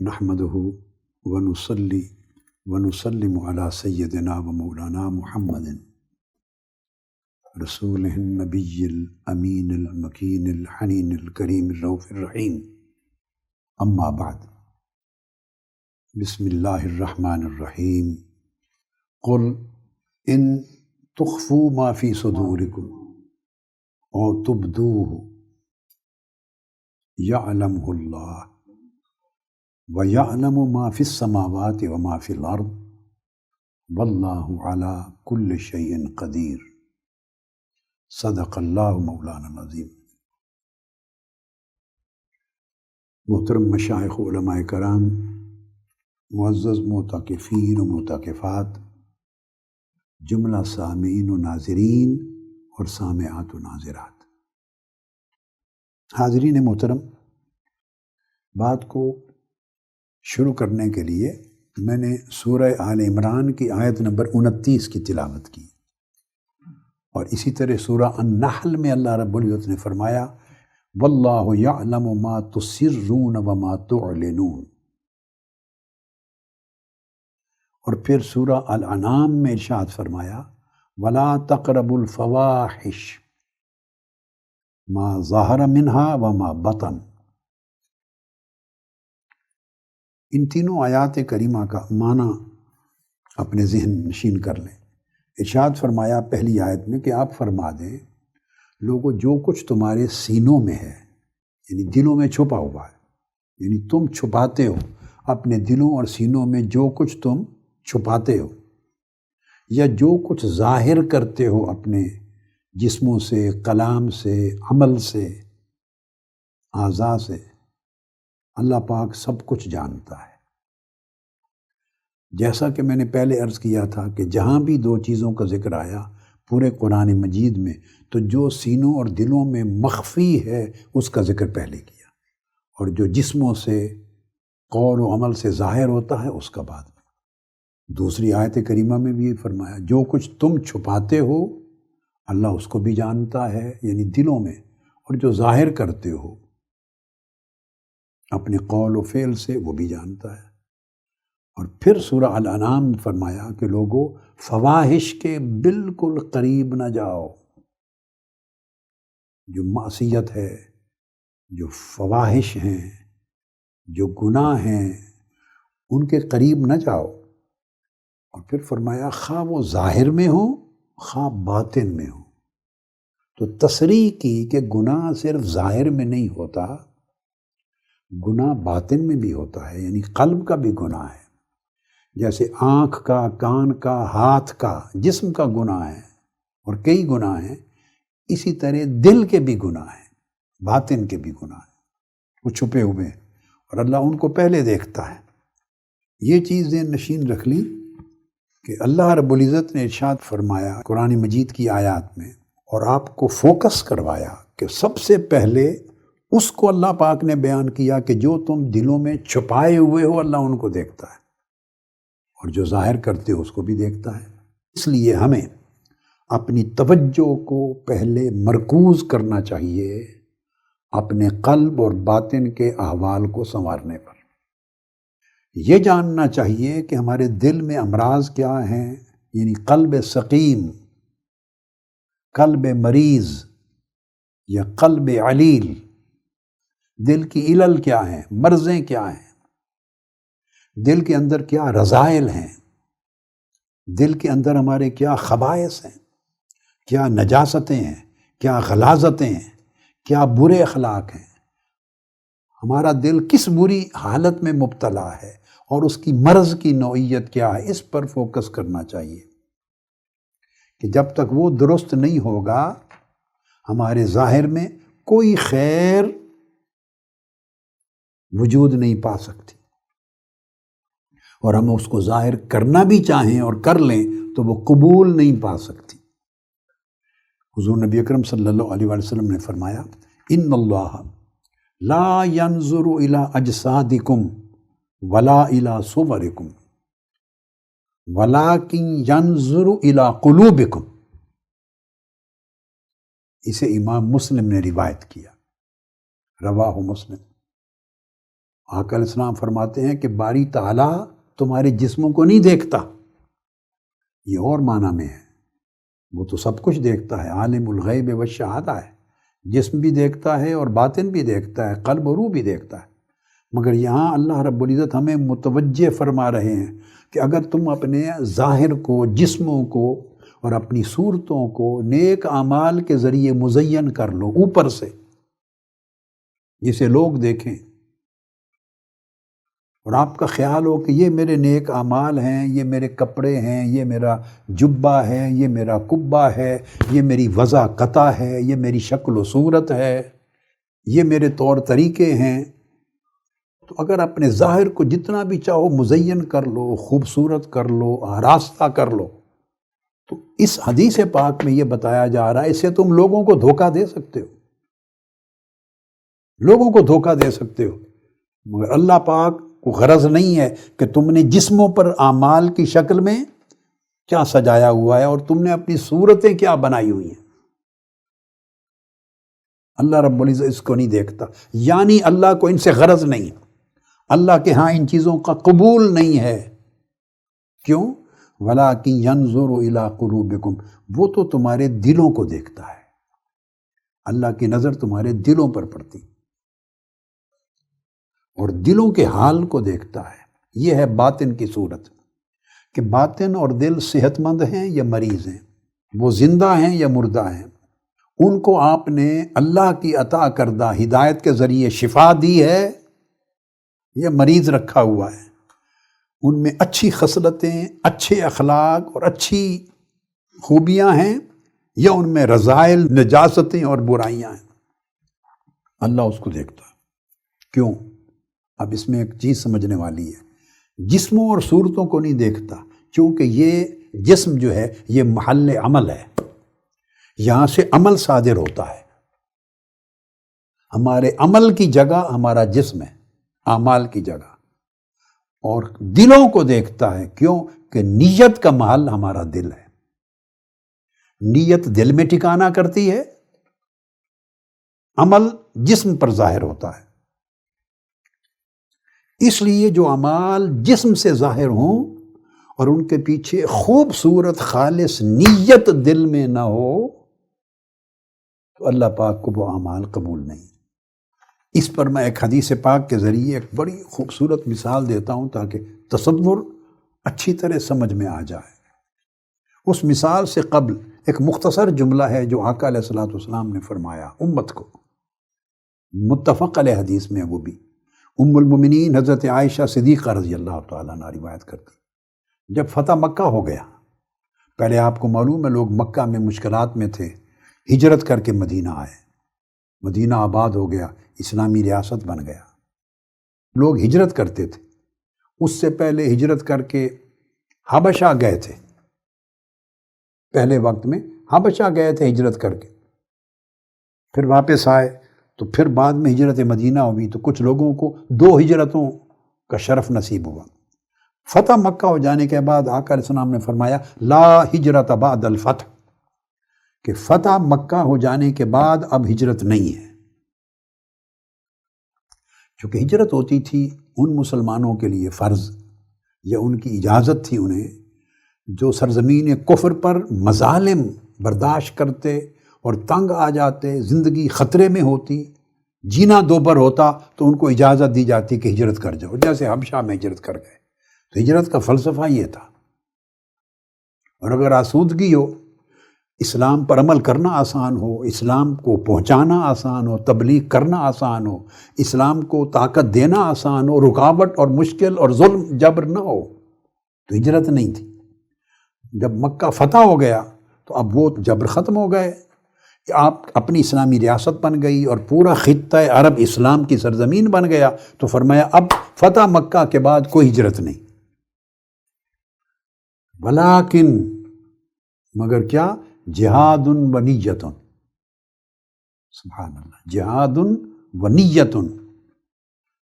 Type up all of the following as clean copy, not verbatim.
نحمدہ ونصلی ونسلم علی سیدنا و مولانا محمد رسول النبی الامین المکین الحنین الکریم الرؤوف الرحیم، اما بعد، بسم اللہ الرحمن الرحیم۔ قل ان تخفوا ما فی صدورکم او تبدوہ یعلمہ اللہ وَيَعْلَمُ مَا فِي السَّمَاوَاتِ وَمَا فِي الْأَرْضِ وَاللَّهُ عَلَى كُلِّ شَيْءٍ قَدِيرٌ۔ صدق اللہ مولانا العظیم۔ محترم مشائخ علماء کرام، معزز معتکفین و معتکفات، جملہ سامعین و ناظرین اور سامعات و ناظرات، حاضرین محترم، بات کو شروع کرنے کے لیے میں نے سورہ آل عمران کی آیت نمبر 29 کی تلاوت کی، اور اسی طرح سورہ النحل میں اللہ رب العزت نے فرمایا واللہ یعلم ما تسرون وما تعلنون، اور پھر سورہ الانعام میں ارشاد فرمایا ولا تقربوا الفواحش ما ظہر منہا وما بطن۔ ان تینوں آیات کریمہ کا معنی اپنے ذہن نشین کر لیں۔ ارشاد فرمایا پہلی آیت میں کہ آپ فرما دیں لوگوں جو کچھ تمہارے سینوں میں ہے، یعنی دلوں میں چھپا ہوا ہے، یعنی تم چھپاتے ہو اپنے دلوں اور سینوں میں جو کچھ تم چھپاتے ہو، یا جو کچھ ظاہر کرتے ہو اپنے جسموں سے، کلام سے، عمل سے، اعضاء سے، اللہ پاک سب کچھ جانتا ہے۔ جیسا کہ میں نے پہلے عرض کیا تھا کہ جہاں بھی دو چیزوں کا ذکر آیا پورے قرآن مجید میں، تو جو سینوں اور دلوں میں مخفی ہے اس کا ذکر پہلے کیا، اور جو جسموں سے، قول و عمل سے ظاہر ہوتا ہے اس کا بعد میں۔ دوسری آیت کریمہ میں بھی یہ فرمایا جو کچھ تم چھپاتے ہو اللہ اس کو بھی جانتا ہے، یعنی دلوں میں، اور جو ظاہر کرتے ہو اپنے قول و فعل سے وہ بھی جانتا ہے۔ اور پھر سورہ الانعام میں فرمایا کہ لوگوں فواحش کے بالکل قریب نہ جاؤ، جو معصیت ہے، جو فواحش ہیں، جو گناہ ہیں، ان کے قریب نہ جاؤ۔ اور پھر فرمایا خواہ وہ ظاہر میں ہو خواہ باطن میں ہو۔ تو تصریح کی کہ گناہ صرف ظاہر میں نہیں ہوتا، گناہ باطن میں بھی ہوتا ہے، یعنی قلب کا بھی گناہ ہے۔ جیسے آنکھ کا، کان کا، ہاتھ کا، جسم کا گناہ ہے اور کئی گناہ ہیں، اسی طرح دل کے بھی گناہ ہیں، باطن کے بھی گناہ ہیں، وہ چھپے ہوئے ہیں اور اللہ ان کو پہلے دیکھتا ہے۔ یہ چیز نشین رکھ لی کہ اللہ رب العزت نے ارشاد فرمایا قرآن مجید کی آیات میں، اور آپ کو فوکس کروایا کہ سب سے پہلے اس کو اللہ پاک نے بیان کیا کہ جو تم دلوں میں چھپائے ہوئے ہو اللہ ان کو دیکھتا ہے، اور جو ظاہر کرتے ہو اس کو بھی دیکھتا ہے۔ اس لیے ہمیں اپنی توجہ کو پہلے مرکوز کرنا چاہیے اپنے قلب اور باطن کے احوال کو سنوارنے پر۔ یہ جاننا چاہیے کہ ہمارے دل میں امراض کیا ہیں، یعنی قلب سقیم، قلب مریض یا قلب علیل، دل کی علل کیا ہیں، مرضیں کیا ہیں، دل کے اندر کیا رذائل ہیں، دل کے اندر ہمارے کیا خبائث ہیں، کیا نجاستیں ہیں، کیا غلاظتیں ہیں، کیا برے اخلاق ہیں، ہمارا دل کس بری حالت میں مبتلا ہے اور اس کی مرض کی نوعیت کیا ہے، اس پر فوکس کرنا چاہیے کہ جب تک وہ درست نہیں ہوگا ہمارے ظاہر میں کوئی خیر وجود نہیں پا سکتی، اور ہم اس کو ظاہر کرنا بھی چاہیں اور کر لیں تو وہ قبول نہیں پا سکتی۔ حضور نبی اکرم صلی اللہ علیہ وسلم نے فرمایا ان اللہ لا ينظر الى اجسادکم ولا الى صورکم ولکن ينظر الى قلوبکم۔ اسے امام مسلم نے روایت کیا، رواہ مسلم۔ آقا علیہ السلام فرماتے ہیں کہ باری تعالیٰ تمہارے جسموں کو نہیں دیکھتا، یہ اور معنی میں ہے، وہ تو سب کچھ دیکھتا ہے، عالم الغیب والشہادہ ہے، جسم بھی دیکھتا ہے اور باطن بھی دیکھتا ہے، قلب و روح بھی دیکھتا ہے۔ مگر یہاں اللہ رب العزت ہمیں متوجہ فرما رہے ہیں کہ اگر تم اپنے ظاہر کو، جسموں کو اور اپنی صورتوں کو نیک اعمال کے ذریعے مزین کر لو اوپر سے، جسے لوگ دیکھیں اور آپ کا خیال ہو کہ یہ میرے نیک اعمال ہیں، یہ میرے کپڑے ہیں، یہ میرا جبہ ہے، یہ میرا کبہ ہے، یہ میری وضع قطع ہے، یہ میری شکل و صورت ہے، یہ میرے طور طریقے ہیں، تو اگر اپنے ظاہر کو جتنا بھی چاہو مزین کر لو، خوبصورت کر لو، آراستہ کر لو، تو اس حدیث پاک میں یہ بتایا جا رہا ہے اس سے تم لوگوں کو دھوکہ دے سکتے ہو، لوگوں کو دھوکہ دے سکتے ہو، مگر اللہ پاک کو غرض نہیں ہے کہ تم نے جسموں پر اعمال کی شکل میں کیا سجایا ہوا ہے اور تم نے اپنی صورتیں کیا بنائی ہوئی ہیں۔ اللہ رب العزت اس کو نہیں دیکھتا، یعنی اللہ کو ان سے غرض نہیں، اللہ کے ہاں ان چیزوں کا قبول نہیں ہے۔ کیوں؟ وَلَٰكِن يَنظُرُ إِلَىٰ قُلُوبِكُمْ، وہ تو تمہارے دلوں کو دیکھتا ہے، اللہ کی نظر تمہارے دلوں پر پڑتی اور دلوں کے حال کو دیکھتا ہے۔ یہ ہے باطن کی صورت کہ باطن اور دل صحت مند ہیں یا مریض ہیں، وہ زندہ ہیں یا مردہ ہیں، ان کو آپ نے اللہ کی عطا کردہ ہدایت کے ذریعے شفا دی ہے یا مریض رکھا ہوا ہے، ان میں اچھی خصلتیں، اچھے اخلاق اور اچھی خوبیاں ہیں یا ان میں رذائل، نجاستیں اور برائیاں ہیں، اللہ اس کو دیکھتا ہے۔ کیوں؟ اب اس میں ایک چیز سمجھنے والی ہے، جسموں اور صورتوں کو نہیں دیکھتا کیونکہ یہ جسم جو ہے یہ محل عمل ہے، یہاں سے عمل صادر ہوتا ہے، ہمارے عمل کی جگہ ہمارا جسم ہے، اعمال کی جگہ، اور دلوں کو دیکھتا ہے۔ کیوں؟ کہ نیت کا محل ہمارا دل ہے، نیت دل میں ٹھکانہ کرتی ہے، عمل جسم پر ظاہر ہوتا ہے، اس لیے جو اعمال جسم سے ظاہر ہوں اور ان کے پیچھے خوبصورت خالص نیت دل میں نہ ہو تو اللہ پاک کو وہ اعمال قبول نہیں۔ اس پر میں ایک حدیث پاک کے ذریعے ایک بڑی خوبصورت مثال دیتا ہوں تاکہ تصور اچھی طرح سمجھ میں آ جائے۔ اس مثال سے قبل ایک مختصر جملہ ہے جو آقا علیہ السلام نے فرمایا امت کو، متفق علیہ حدیث میں، وہ بھی ام المومنین حضرت عائشہ صدیقہ رضی اللہ تعالیٰ عنہ روایت کرتی۔ جب فتح مکہ ہو گیا، پہلے آپ کو معلوم ہے لوگ مکہ میں مشکلات میں تھے، ہجرت کر کے مدینہ آئے، مدینہ آباد ہو گیا، اسلامی ریاست بن گیا، لوگ ہجرت کرتے تھے۔ اس سے پہلے ہجرت کر کے حبشہ گئے تھے، پہلے وقت میں حبشہ گئے تھے ہجرت کر کے، پھر واپس آئے، تو پھر بعد میں ہجرت مدینہ ہوئی تو کچھ لوگوں کو 2 ہجرتوں کا شرف نصیب ہوا۔ فتح مکہ ہو جانے کے بعد آقا علیہ السلام نے فرمایا لا ہجرت بعد الفتح، کہ فتح مکہ ہو جانے کے بعد اب ہجرت نہیں ہے، چونکہ ہجرت ہوتی تھی ان مسلمانوں کے لیے فرض یا ان کی اجازت تھی انہیں جو سرزمین کفر پر مظالم برداشت کرتے اور تنگ آ جاتے، زندگی خطرے میں ہوتی، جینا دوبر ہوتا، تو ان کو اجازت دی جاتی کہ ہجرت کر جاؤ، جیسے حبشہ میں ہجرت کر گئے۔ تو ہجرت کا فلسفہ یہ تھا، اور اگر آسودگی ہو، اسلام پر عمل کرنا آسان ہو، اسلام کو پہنچانا آسان ہو، تبلیغ کرنا آسان ہو، اسلام کو طاقت دینا آسان ہو، رکاوٹ اور مشکل اور ظلم جبر نہ ہو، تو ہجرت نہیں تھی۔ جب مکہ فتح ہو گیا تو اب وہ جبر ختم ہو گئے، آپ اپنی اسلامی ریاست بن گئی اور پورا خطہ عرب اسلام کی سرزمین بن گیا، تو فرمایا اب فتح مکہ کے بعد کوئی ہجرت نہیں، ولیکن مگر کیا، جہاد و نیت، سبحان اللہ، جہاد و نیت،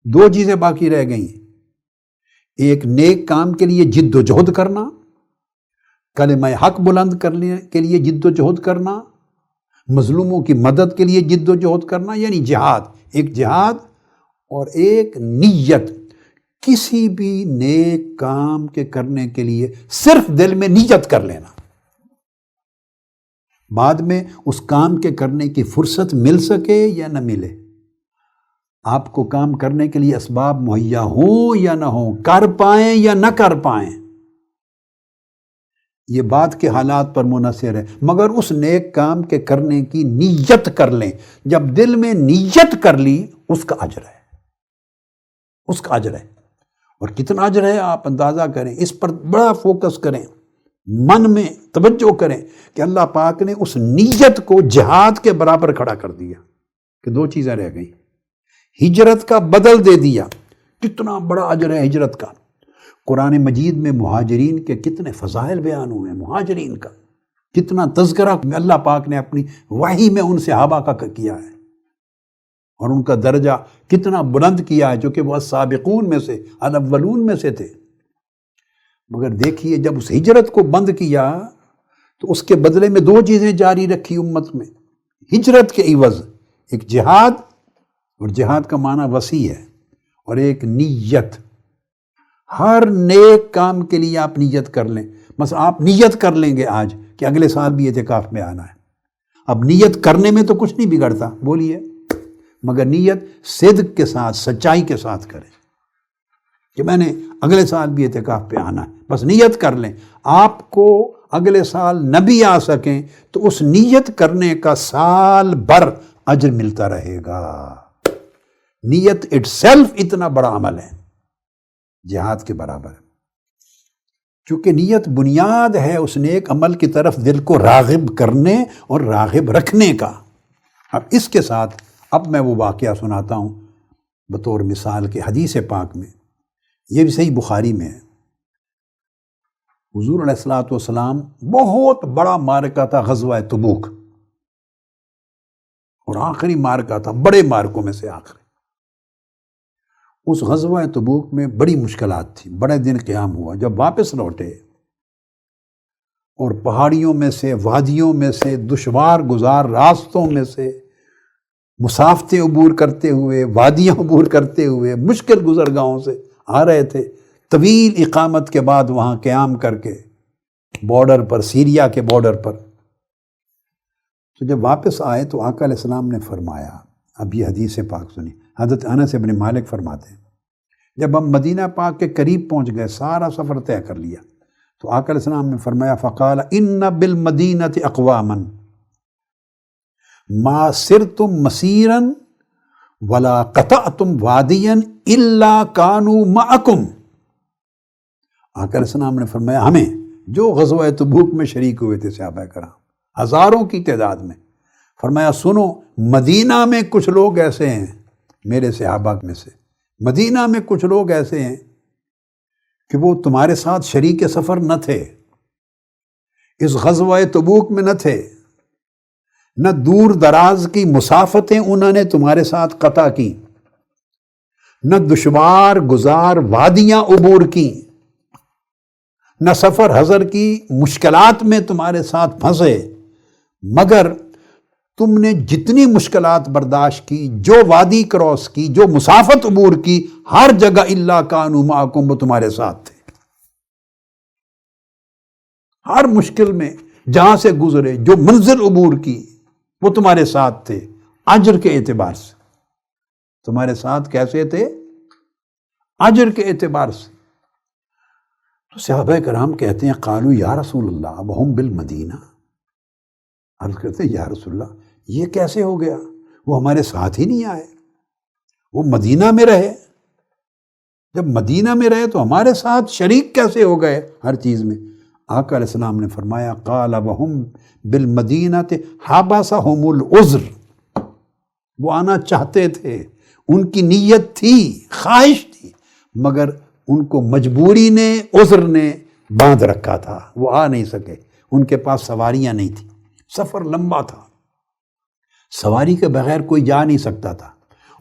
2 چیزیں باقی رہ گئیں، ایک نیک کام کے لیے جد و جہد کرنا، کلمہ حق بلند کرنے کے لیے جد و جہد کرنا، مظلوموں کی مدد کے لیے جد و جہد کرنا، یعنی جہاد، ایک جہاد اور ایک نیت، کسی بھی نیک کام کے کرنے کے لیے صرف دل میں نیت کر لینا، بعد میں اس کام کے کرنے کی فرصت مل سکے یا نہ ملے، آپ کو کام کرنے کے لیے اسباب مہیا ہوں یا نہ ہوں، کر پائیں یا نہ کر پائیں، یہ بات کے حالات پر منحصر ہے، مگر اس نیک کام کے کرنے کی نیت کر لیں۔ جب دل میں نیت کر لی، اس کا اجر ہے، اس کا اجر ہے۔ اور کتنا اجر ہے آپ اندازہ کریں، اس پر بڑا فوکس کریں، من میں توجہ کریں کہ اللہ پاک نے اس نیت کو جہاد کے برابر کھڑا کر دیا کہ دو چیزیں رہ گئیں، ہجرت کا بدل دے دیا۔ کتنا بڑا اجر ہے ہجرت کا۔ قرآن مجید میں مہاجرین کے کتنے فضائل بیان ہوئے ہیں، مہاجرین کا کتنا تذکرہ اللہ پاک نے اپنی وحی میں ان صحابہ کا کیا ہے، اور ان کا درجہ کتنا بلند کیا ہے، جو کہ وہ السابقون میں سے، الاولون میں سے تھے۔ مگر دیکھیے جب اس ہجرت کو بند کیا تو اس کے بدلے میں دو چیزیں جاری رکھی امت میں، ہجرت کے عوض ایک جہاد، اور جہاد کا معنی وسیع ہے، اور ایک نیت۔ ہر نیک کام کے لیے آپ نیت کر لیں۔ بس آپ نیت کر لیں گے آج کہ اگلے سال بھی اعتکاف میں آنا ہے۔ اب نیت کرنے میں تو کچھ نہیں بگڑتا، بولیے، مگر نیت صدق کے ساتھ، سچائی کے ساتھ کریں کہ میں نے اگلے سال بھی اعتکاف پہ آنا ہے۔ بس نیت کر لیں۔ آپ کو اگلے سال نہ بھی آ سکیں تو اس نیت کرنے کا سال بھر اجر ملتا رہے گا۔ نیت اٹ سیلف اتنا بڑا عمل ہے، جہاد کے برابر ہے، چونکہ نیت بنیاد ہے اس نیک عمل کی طرف دل کو راغب کرنے اور راغب رکھنے کا۔ اب اس کے ساتھ اب میں وہ واقعہ سناتا ہوں بطور مثال کے، حدیث پاک میں، یہ بھی صحیح بخاری میں ہے۔ حضور علیہ الصلوۃ والسلام، بہت بڑا معرکہ تھا غزوہ تبوک، اور آخری معرکہ تھا بڑے معرکوں میں سے آخری۔ اس غزوہ تبوک میں بڑی مشکلات تھی، بڑے دن قیام ہوا۔ جب واپس لوٹے اور پہاڑیوں میں سے، وادیوں میں سے، دشوار گزار راستوں میں سے، مسافتیں عبور کرتے ہوئے، وادیاں عبور کرتے ہوئے، مشکل گزرگاہوں سے آ رہے تھے، طویل اقامت کے بعد وہاں قیام کر کے بارڈر پر، سیریا کے بارڈر پر، تو جب واپس آئے تو آقا علیہ السلام نے فرمایا، اب یہ حدیث پاک سنی، حضرت انس بن مالک فرماتے ہیں، جب ہم مدینہ پاک کے قریب پہنچ گئے، سارا سفر طے کر لیا، تو آقا علیہ السلام نے فرمایا، فقال ان بالمدینۃ اقواما ما سرتم مسیرا ولا قطعتم وادیا الا كانوا معکم۔ آقا علیہ السلام نے فرمایا، ہمیں جو غزوہ تبوک میں شریک ہوئے تھے صحابہ کرام، ہزاروں کی تعداد میں، فرمایا سنو، مدینہ میں کچھ لوگ ایسے ہیں، میرے صحابہ میں سے مدینہ میں کچھ لوگ ایسے ہیں کہ وہ تمہارے ساتھ شریک سفر نہ تھے، اس غزوہ تبوک میں نہ تھے، نہ دور دراز کی مسافتیں انہوں نے تمہارے ساتھ قطع کی، نہ دشوار گزار وادیاں عبور کی، نہ سفر حضر کی مشکلات میں تمہارے ساتھ پھنسے، مگر تم نے جتنی مشکلات برداشت کی، جو وادی کراس کی، جو مسافت عبور کی، ہر جگہ الا کانوا معکم، وہ تمہارے ساتھ تھے۔ ہر مشکل میں جہاں سے گزرے، جو منزل عبور کی، وہ تمہارے ساتھ تھے، اجر کے اعتبار سے تمہارے ساتھ کیسے تھے؟ اجر کے اعتبار سے۔ تو صحابہ کرام کہتے ہیں، قالوا یا رسول اللہ وہم بالمدینہ، عرض کرتے ہیں یا رسول اللہ یہ کیسے ہو گیا، وہ ہمارے ساتھ ہی نہیں آئے، وہ مدینہ میں رہے، جب مدینہ میں رہے تو ہمارے ساتھ شریک کیسے ہو گئے ہر چیز میں؟ آقا علیہ السلام نے فرمایا، قال وہم بالمدینۃ حبسہم العذر، وہ آنا چاہتے تھے، ان کی نیت تھی، خواہش تھی، مگر ان کو مجبوری نے، عذر نے باندھ رکھا تھا، وہ آ نہیں سکے، ان کے پاس سواریاں نہیں تھیں، سفر لمبا تھا، سواری کے بغیر کوئی جا نہیں سکتا تھا،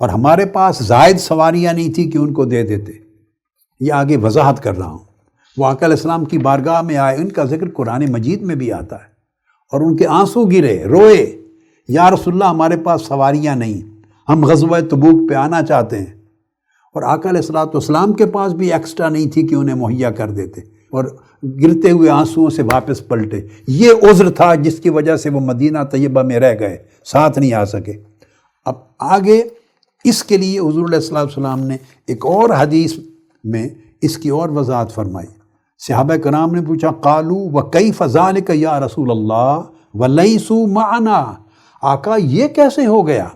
اور ہمارے پاس زائد سواریاں نہیں تھی کہ ان کو دے دیتے۔ یہ آگے وضاحت کر رہا ہوں۔ وہ آقا علیہ السلام کی بارگاہ میں آئے، ان کا ذکر قرآن مجید میں بھی آتا ہے، اور ان کے آنسو گرے، روئے، یا رسول اللہ ہمارے پاس سواریاں نہیں، ہم غزوہ تبوک پہ آنا چاہتے ہیں، اور آقا علیہ الصلوۃ والسلام کے پاس بھی ایکسٹرا نہیں تھی کہ انہیں مہیا کر دیتے، اور گرتے ہوئے آنسوؤں سے واپس پلٹے۔ یہ عذر تھا جس کی وجہ سے وہ مدینہ طیبہ میں رہ گئے، ساتھ نہیں آ سکے۔ اب آگے اس کے لیے حضور علیہ الصلوۃ والسلام نے ایک اور حدیث میں اس کی اور وضاحت فرمائی۔ صحابہ کرام نے پوچھا قالوا وکیف ذلک یا رسول اللہ ولیسوا معنا، آقا یہ کیسے ہو گیا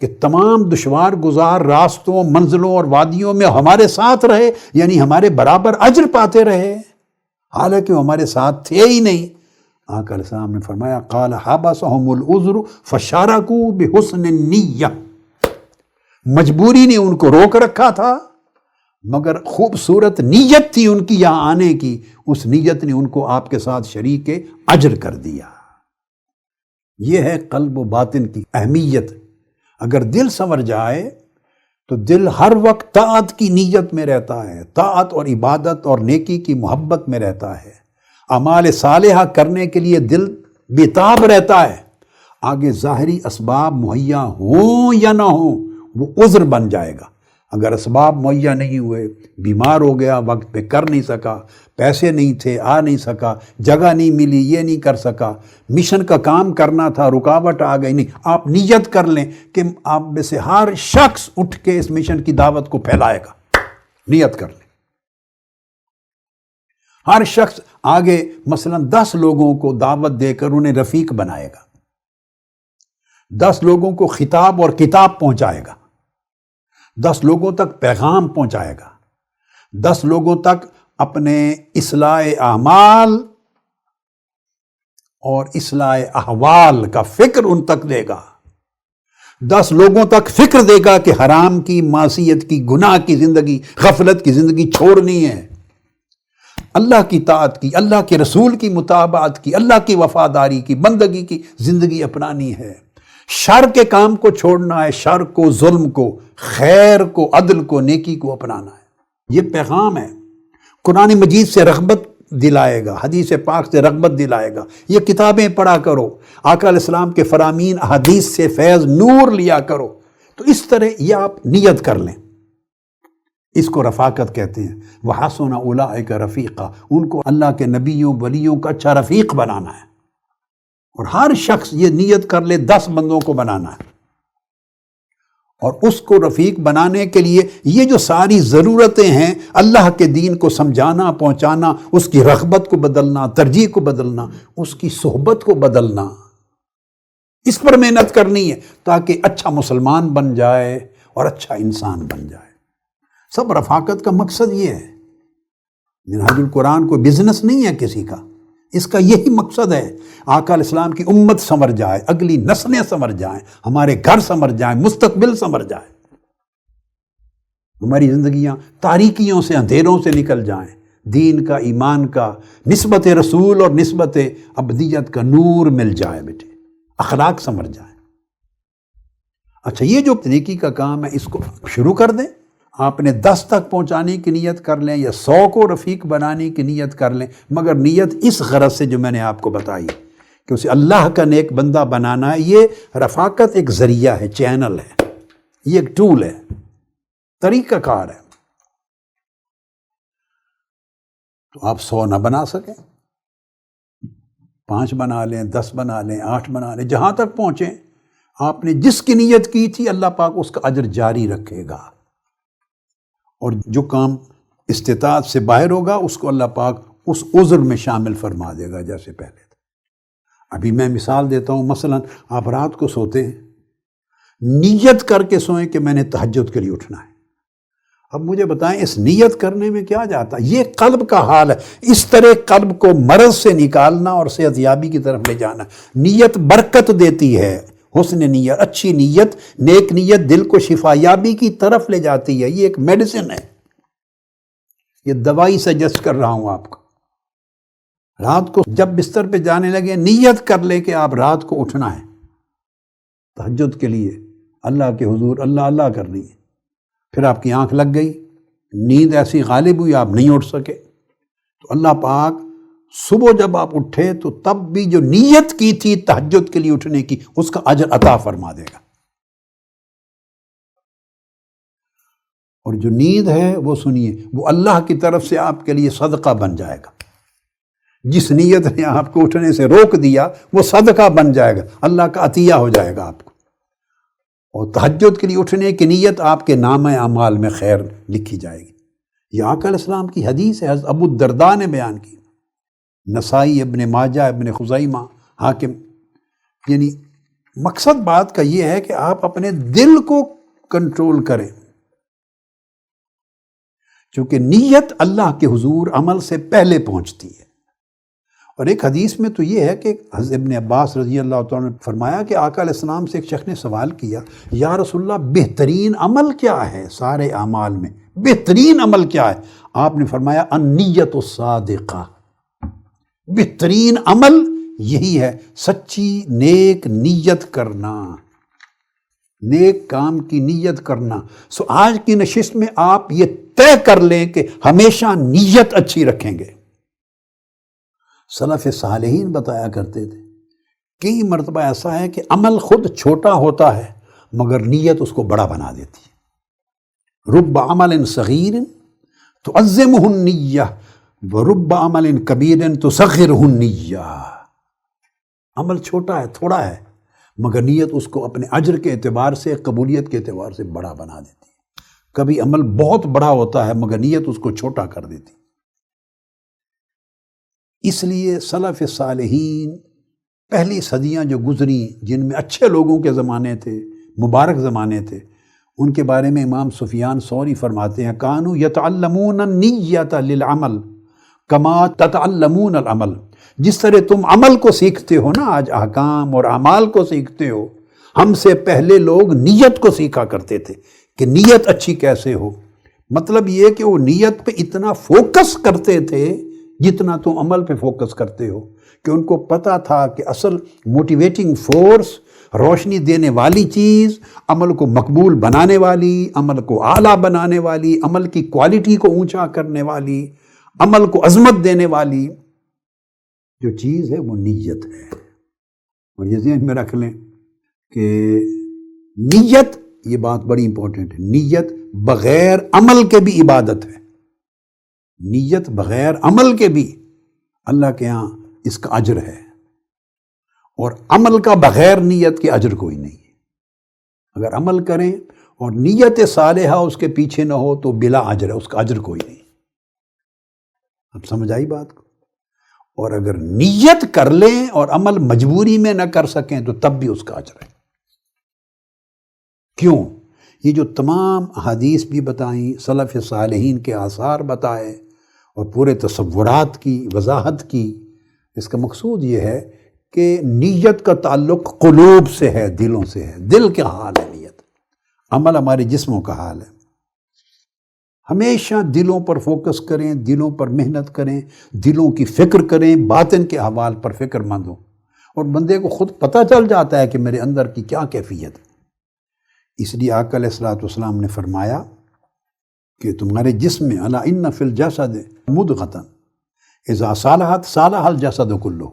کہ تمام دشوار گزار راستوں، منزلوں اور وادیوں میں ہمارے ساتھ رہے، یعنی ہمارے برابر اجر پاتے رہے، حالانکہ وہ ہمارے ساتھ تھے ہی نہیں۔ آقا علیہ السلام نے فرمایا قال حبسهم العذر فشاركوا بحسن النیہ، مجبوری نے ان کو روک رکھا تھا، مگر خوبصورت نیت تھی ان کی یہاں آنے کی، اس نیت نے ان کو آپ کے ساتھ شریک اجر کر دیا۔ یہ ہے قلب و باطن کی اہمیت۔ اگر دل سنور جائے تو دل ہر وقت طاعت کی نیت میں رہتا ہے، طاعت اور عبادت اور نیکی کی محبت میں رہتا ہے، اعمال صالحہ کرنے کے لیے دل بیتاب رہتا ہے۔ آگے ظاہری اسباب مہیا ہوں یا نہ ہوں وہ عذر بن جائے گا۔ اگر اسباب مہیا نہیں ہوئے، بیمار ہو گیا، وقت پہ کر نہیں سکا، پیسے نہیں تھے آ نہیں سکا، جگہ نہیں ملی یہ نہیں کر سکا، مشن کا کام کرنا تھا رکاوٹ آ گئی، نہیں، آپ نیت کر لیں کہ آپ میں سے ہر شخص اٹھ کے اس مشن کی دعوت کو پھیلائے گا، نیت کر لیں۔ ہر شخص آگے مثلا 10 لوگوں کو دعوت دے کر انہیں رفیق بنائے گا، 10 لوگوں کو خطاب اور کتاب پہنچائے گا، 10 لوگوں تک پیغام پہنچائے گا، 10 لوگوں تک اپنے اصلاح اعمال اور اصلاح احوال کا فکر ان تک دے گا، 10 لوگوں تک فکر دے گا کہ حرام کی، معصیت کی، گناہ کی زندگی، غفلت کی زندگی چھوڑنی ہے، اللہ کی طاعت کی، اللہ کے رسول کی مطابعت کی، اللہ کی وفاداری کی، بندگی کی زندگی اپنانی ہے، شر کے کام کو چھوڑنا ہے، شر کو، ظلم کو، خیر کو، عدل کو، نیکی کو اپنانا ہے۔ یہ پیغام ہے، قرآن مجید سے رغبت دلائے گا، حدیث پاک سے رغبت دلائے گا، یہ کتابیں پڑھا کرو، آقا علیہ السلام کے فرامین احادیث سے فیض نور لیا کرو۔ تو اس طرح یہ آپ نیت کر لیں، اس کو رفاقت کہتے ہیں۔ وَحَسُنَ أُولَٰئِكَ رَفِيقًا، ان کو اللہ کے نبیوں ولیوں کا اچھا رفیق بنانا ہے، اور ہر شخص یہ نیت کر لے 10 بندوں کو بنانا ہے، اور اس کو رفیق بنانے کے لیے یہ جو ساری ضرورتیں ہیں، اللہ کے دین کو سمجھانا، پہنچانا، اس کی رغبت کو بدلنا، ترجیح کو بدلنا، اس کی صحبت کو بدلنا، اس پر محنت کرنی ہے تاکہ اچھا مسلمان بن جائے اور اچھا انسان بن جائے۔ سب رفاقت کا مقصد یہ ہے۔ منہاج القرآن کوئی بزنس نہیں ہے کسی کا، اس کا یہی مقصد ہے، آقا علیہ السلام کی امت سنور جائے، اگلی نسلیں سنور جائیں، ہمارے گھر سنور جائیں، مستقبل سنور جائے، ہماری زندگیاں تاریکیوں سے، اندھیروں سے نکل جائیں، دین کا، ایمان کا، نسبت رسول اور نسبت ابدیت کا نور مل جائے، بیٹے اخلاق سنور جائیں۔ اچھا، یہ جو نیکی کا کام ہے اس کو شروع کر دیں، آپ نے 10 تک پہنچانے کی نیت کر لیں یا 100 کو رفیق بنانے کی نیت کر لیں، مگر نیت اس غرض سے جو میں نے آپ کو بتائی کہ اسے اللہ کا نیک بندہ بنانا ہے۔ یہ رفاقت ایک ذریعہ ہے، چینل ہے، یہ ایک ٹول ہے، طریقہ کار ہے۔ تو آپ 100 نہ بنا سکیں، 5 بنا لیں، 10 بنا لیں، 8 بنا لیں، جہاں تک پہنچیں۔ آپ نے جس کی نیت کی تھی اللہ پاک اس کا اجر جاری رکھے گا، اور جو کام استطاعت سے باہر ہوگا اس کو اللہ پاک اس عذر میں شامل فرما دے گا جیسے پہلے تھا۔ ابھی میں مثال دیتا ہوں، مثلا آپ رات کو سوتے ہیں، نیت کر کے سوئیں کہ میں نے تہجد کے لیے اٹھنا ہے۔ اب مجھے بتائیں اس نیت کرنے میں کیا جاتا ہے؟ یہ قلب کا حال ہے۔ اس طرح قلب کو مرض سے نکالنا اور صحت یابی کی طرف لے جانا۔ نیت برکت دیتی ہے، حسن نیت، اچھی نیت، نیک نیت دل کو شفا یابی کی طرف لے جاتی ہے۔ یہ ایک میڈیسن ہے، یہ دوائی سجیسٹ کر رہا ہوں آپ کو۔ رات کو جب بستر پہ جانے لگے نیت کر لے کہ آپ رات کو اٹھنا ہے تہجد کے لیے، اللہ کے حضور اللہ اللہ کرنی ہے۔ پھر آپ کی آنکھ لگ گئی، نیند ایسی غالب ہوئی آپ نہیں اٹھ سکے، تو اللہ پاک صبح جب آپ اٹھے تو تب بھی جو نیت کی تھی تہجد کے لیے اٹھنے کی اس کا اجر عطا فرما دے گا۔ اور جو نیند ہے وہ سنیے، وہ اللہ کی طرف سے آپ کے لیے صدقہ بن جائے گا۔ جس نیت نے آپ کو اٹھنے سے روک دیا وہ صدقہ بن جائے گا، اللہ کا عطیہ ہو جائے گا آپ کو۔ اور تہجد کے لیے اٹھنے کی نیت آپ کے نامہ اعمال میں خیر لکھی جائے گی۔ یہ آقا علیہ السلام کی حدیث ہے، حضرت ابو الدرداء نے بیان کی، نسائی، ابن ماجہ، ابن خزیمہ، حاکم۔ یعنی مقصد بات کا یہ ہے کہ آپ اپنے دل کو کنٹرول کریں، چونکہ نیت اللہ کے حضور عمل سے پہلے پہنچتی ہے۔ اور ایک حدیث میں تو یہ ہے کہ حضرت ابن عباس رضی اللہ تعالیٰ نے فرمایا کہ آقا علیہ السلام سے ایک شخص نے سوال کیا، یا رسول اللہ بہترین عمل کیا ہے سارے اعمال میں، بہترین عمل کیا ہے؟ آپ نے فرمایا النیت الصادقہ، بہترین عمل یہی ہے سچی نیک نیت کرنا، نیک کام کی نیت کرنا۔ سو آج کی نشست میں آپ یہ طے کر لیں کہ ہمیشہ نیت اچھی رکھیں گے۔ سلف صالحین بتایا کرتے تھے کئی مرتبہ ایسا ہے کہ عمل خود چھوٹا ہوتا ہے مگر نیت اس کو بڑا بنا دیتی ہے۔ رب عمل صغیر تعظمہ النیہ ورب عمل کبیر تصغرہ النیہ۔ عمل چھوٹا ہے، تھوڑا ہے، مگر نیت اس کو اپنے اجر کے اعتبار سے، قبولیت کے اعتبار سے بڑا بنا دیتی ہے۔ کبھی عمل بہت بڑا ہوتا ہے مگر نیت اس کو چھوٹا کر دیتی۔ اس لیے سلف صالحین، پہلی صدیاں جو گزری جن میں اچھے لوگوں کے زمانے تھے، مبارک زمانے تھے، ان کے بارے میں امام سفیان ثوری فرماتے ہیں کانوا یتعلمون النیۃ للعمل کما تتعلمون العمل۔ جس طرح تم عمل کو سیکھتے ہو نا، آج احکام اور اعمال کو سیکھتے ہو، ہم سے پہلے لوگ نیت کو سیکھا کرتے تھے کہ نیت اچھی کیسے ہو۔ مطلب یہ کہ وہ نیت پہ اتنا فوکس کرتے تھے جتنا تم عمل پہ فوکس کرتے ہو، کہ ان کو پتہ تھا کہ اصل موٹیویٹنگ فورس، روشنی دینے والی چیز، عمل کو مقبول بنانے والی، عمل کو اعلیٰ بنانے والی، عمل کی کوالٹی کو اونچا کرنے والی، عمل کو عظمت دینے والی جو چیز ہے وہ نیت ہے۔ اور یہ ذہن میں رکھ لیں کہ نیت، یہ بات بڑی امپورٹنٹ ہے، نیت بغیر عمل کے بھی عبادت ہے، نیت بغیر عمل کے بھی اللہ کے ہاں اس کا اجر ہے، اور عمل کا بغیر نیت کے اجر کوئی نہیں ہے۔ اگر عمل کریں اور نیت صالحہ اس کے پیچھے نہ ہو تو بلا اجر ہے، اس کا اجر کوئی نہیں۔ اب سمجھ آئی بات کو؟ اور اگر نیت کر لیں اور عمل مجبوری میں نہ کر سکیں تو تب بھی اس کا اجر ہے۔ کیوں؟ یہ جو تمام احادیث بھی بتائیں، سلف صالحین کے آثار بتائے اور پورے تصورات کی وضاحت کی، اس کا مقصود یہ ہے کہ نیت کا تعلق قلوب سے ہے، دلوں سے ہے، دل کا حال ہے نیت، عمل ہمارے جسموں کا حال ہے۔ ہمیشہ دلوں پر فوکس کریں، دلوں پر محنت کریں، دلوں کی فکر کریں، باطن کے احوال پر فکر مند ہوں، اور بندے کو خود پتہ چل جاتا ہے کہ میرے اندر کی کیا کیفیت ہے۔ اس لیے آقا علیہ الصلوۃ والسلام نے فرمایا کہ تمہارے جسم میں الا ان فی الجسد مضغۃ اذا صلحت صلح الجسد کلہ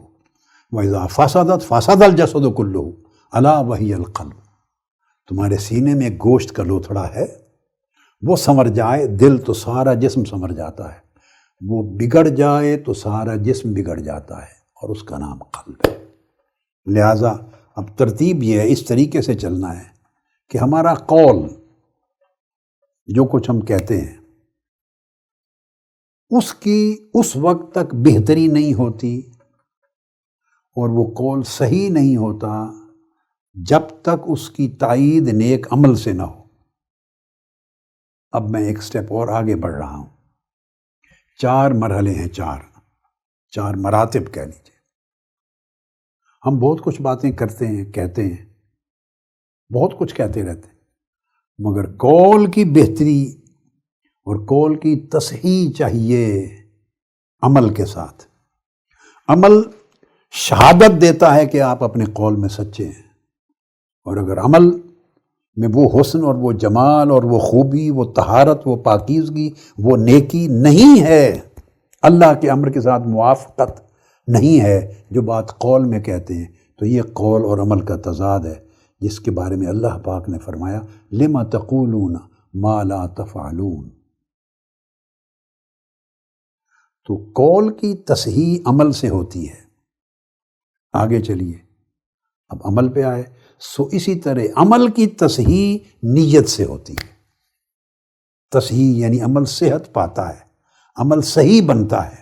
واذا فسدت فسد الجسد کلہ الا وہی القلب۔ تمہارے سینے میں ایک گوشت کا لوتھڑا ہے، وہ سنور جائے دل تو سارا جسم سنور جاتا ہے، وہ بگڑ جائے تو سارا جسم بگڑ جاتا ہے، اور اس کا نام قلب ہے۔ لہٰذا اب ترتیب یہ ہے، اس طریقے سے چلنا ہے کہ ہمارا قول، جو کچھ ہم کہتے ہیں، اس کی اس وقت تک بہتری نہیں ہوتی اور وہ قول صحیح نہیں ہوتا جب تک اس کی تائید نیک عمل سے نہ ہو۔ اب میں ایک سٹیپ اور آگے بڑھ رہا ہوں۔ 4 مرحلے ہیں، 4 مراتب کہہ لیجیے۔ ہم بہت کچھ باتیں کرتے ہیں، کہتے ہیں، بہت کچھ کہتے رہتے ہیں، مگر قول کی بہتری اور قول کی تصحیح چاہیے عمل کے ساتھ۔ عمل شہادت دیتا ہے کہ آپ اپنے قول میں سچے ہیں، اور اگر عمل میں وہ حسن اور وہ جمال اور وہ خوبی، وہ طہارت، وہ پاکیزگی، وہ نیکی نہیں ہے، اللہ کے امر کے ساتھ موافقت نہیں ہے جو بات قول میں کہتے ہیں، تو یہ قول اور عمل کا تضاد ہے، جس کے بارے میں اللہ پاک نے فرمایا لما تقولون ما لا تفعلون۔ تو قول کی تصحیح عمل سے ہوتی ہے۔ آگے چلیے، اب عمل پہ آئے، اسی طرح عمل کی تصحیح نیت سے ہوتی ہے۔ تصحیح یعنی عمل صحت پاتا ہے، عمل صحیح بنتا ہے،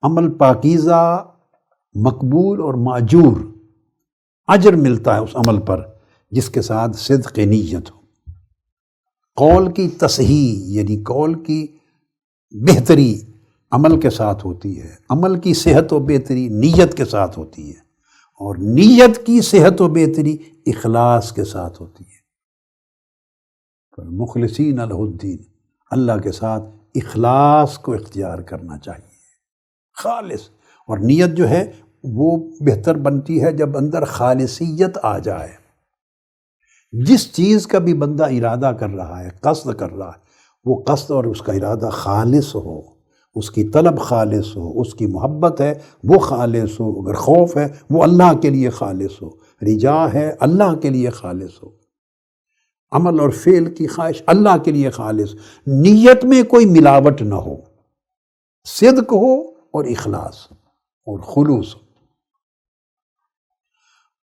عمل پاکیزہ، مقبول اور ماجور، اجر ملتا ہے اس عمل پر جس کے ساتھ صدق نیت ہو۔ قول کی تصحیح یعنی قول کی بہتری عمل کے ساتھ ہوتی ہے، عمل کی صحت و بہتری نیت کے ساتھ ہوتی ہے، اور نیت کی صحت و بہتری اخلاص کے ساتھ ہوتی ہے۔ مخلصین لہ الدین، اللہ کے ساتھ اخلاص کو اختیار کرنا چاہیے، خالص۔ اور نیت جو ہے وہ بہتر بنتی ہے جب اندر خالصیت آ جائے۔ جس چیز کا بھی بندہ ارادہ کر رہا ہے، قصد کر رہا ہے، وہ قصد اور اس کا ارادہ خالص ہو، اس کی طلب خالص ہو، اس کی محبت ہے وہ خالص ہو، اگر خوف ہے وہ اللہ کے لیے خالص ہو، رجا ہے اللہ کے لیے خالص ہو، عمل اور فعل کی خواہش اللہ کے لیے خالص، نیت میں کوئی ملاوٹ نہ ہو، صدق ہو اور اخلاص اور خلوص۔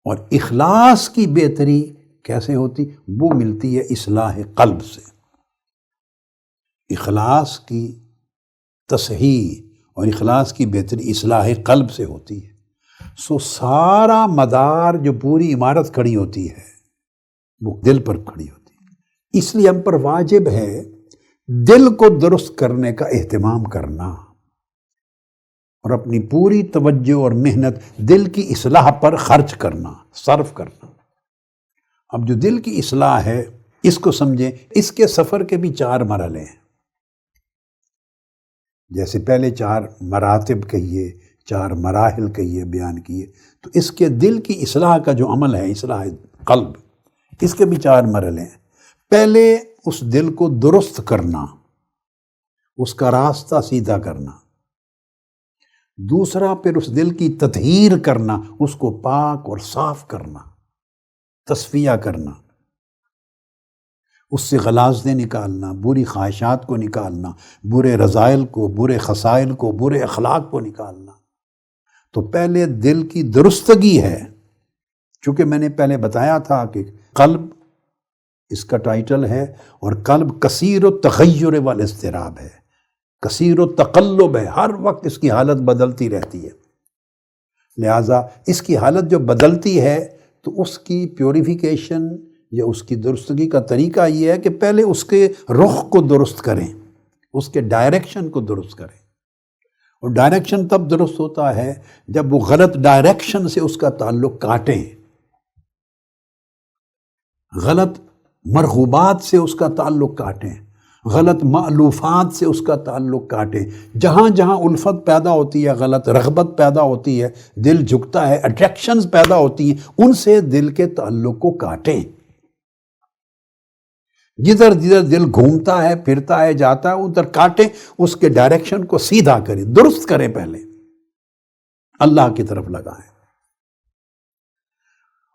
اور اخلاص کی بہتری کیسے ہوتی؟ وہ ملتی ہے اصلاح قلب سے۔ اخلاص کی تصحیح اور اخلاص کی بہتری اصلاح قلب سے ہوتی ہے۔ سارا مدار جو پوری عمارت کھڑی ہوتی ہے وہ دل پر کھڑی ہوتی ہے۔ اس لیے ہم پر واجب ہے دل کو درست کرنے کا اہتمام کرنا اور اپنی پوری توجہ اور محنت دل کی اصلاح پر خرچ کرنا، صرف کرنا۔ اب جو دل کی اصلاح ہے اس کو سمجھیں، اس کے سفر کے بھی 4 مرحلے ہیں۔ جیسے پہلے 4 مراتب کہیے، 4 مراحل کہیے، بیان کیے، تو اس کے دل کی اصلاح کا جو عمل ہے، اصلاح قلب، اس کے بھی 4 مرحلے ہیں۔ پہلے اس دل کو درست کرنا، اس کا راستہ سیدھا کرنا۔ دوسرا، پھر اس دل کی تطہیر کرنا، اس کو پاک اور صاف کرنا، تصفیہ کرنا، اس سے غلاظتیں نکالنا، بری خواہشات کو نکالنا، برے رذائل کو، برے خصائل کو، برے اخلاق کو نکالنا۔ تو پہلے دل کی درستگی ہے، چونکہ میں نے پہلے بتایا تھا کہ قلب اس کا ٹائٹل ہے، اور قلب کثیر التغیر والاضطراب ہے، کثیر التقلب ہے، ہر وقت اس کی حالت بدلتی رہتی ہے۔ لہٰذا اس کی حالت جو بدلتی ہے تو اس کی پیوریفیکیشن یا اس کی درستگی کا طریقہ یہ ہے کہ پہلے اس کے رخ کو درست کریں، اس کے ڈائریکشن کو درست کریں۔ اور ڈائریکشن تب درست ہوتا ہے جب وہ غلط ڈائریکشن سے اس کا تعلق کاٹیں، غلط مرغوبات سے اس کا تعلق کاٹیں، غلط مألوفات سے اس کا تعلق کاٹیں۔ جہاں جہاں الفت پیدا ہوتی ہے، غلط رغبت پیدا ہوتی ہے، دل جھکتا ہے، اٹریکشنز پیدا ہوتی ہیں، ان سے دل کے تعلق کو کاٹیں۔ جدھر جدھر دل گھومتا ہے، پھرتا ہے، جاتا ہے، ادھر کاٹیں، اس کے ڈائریکشن کو سیدھا کریں، درست کریں، پہلے اللہ کی طرف لگائیں،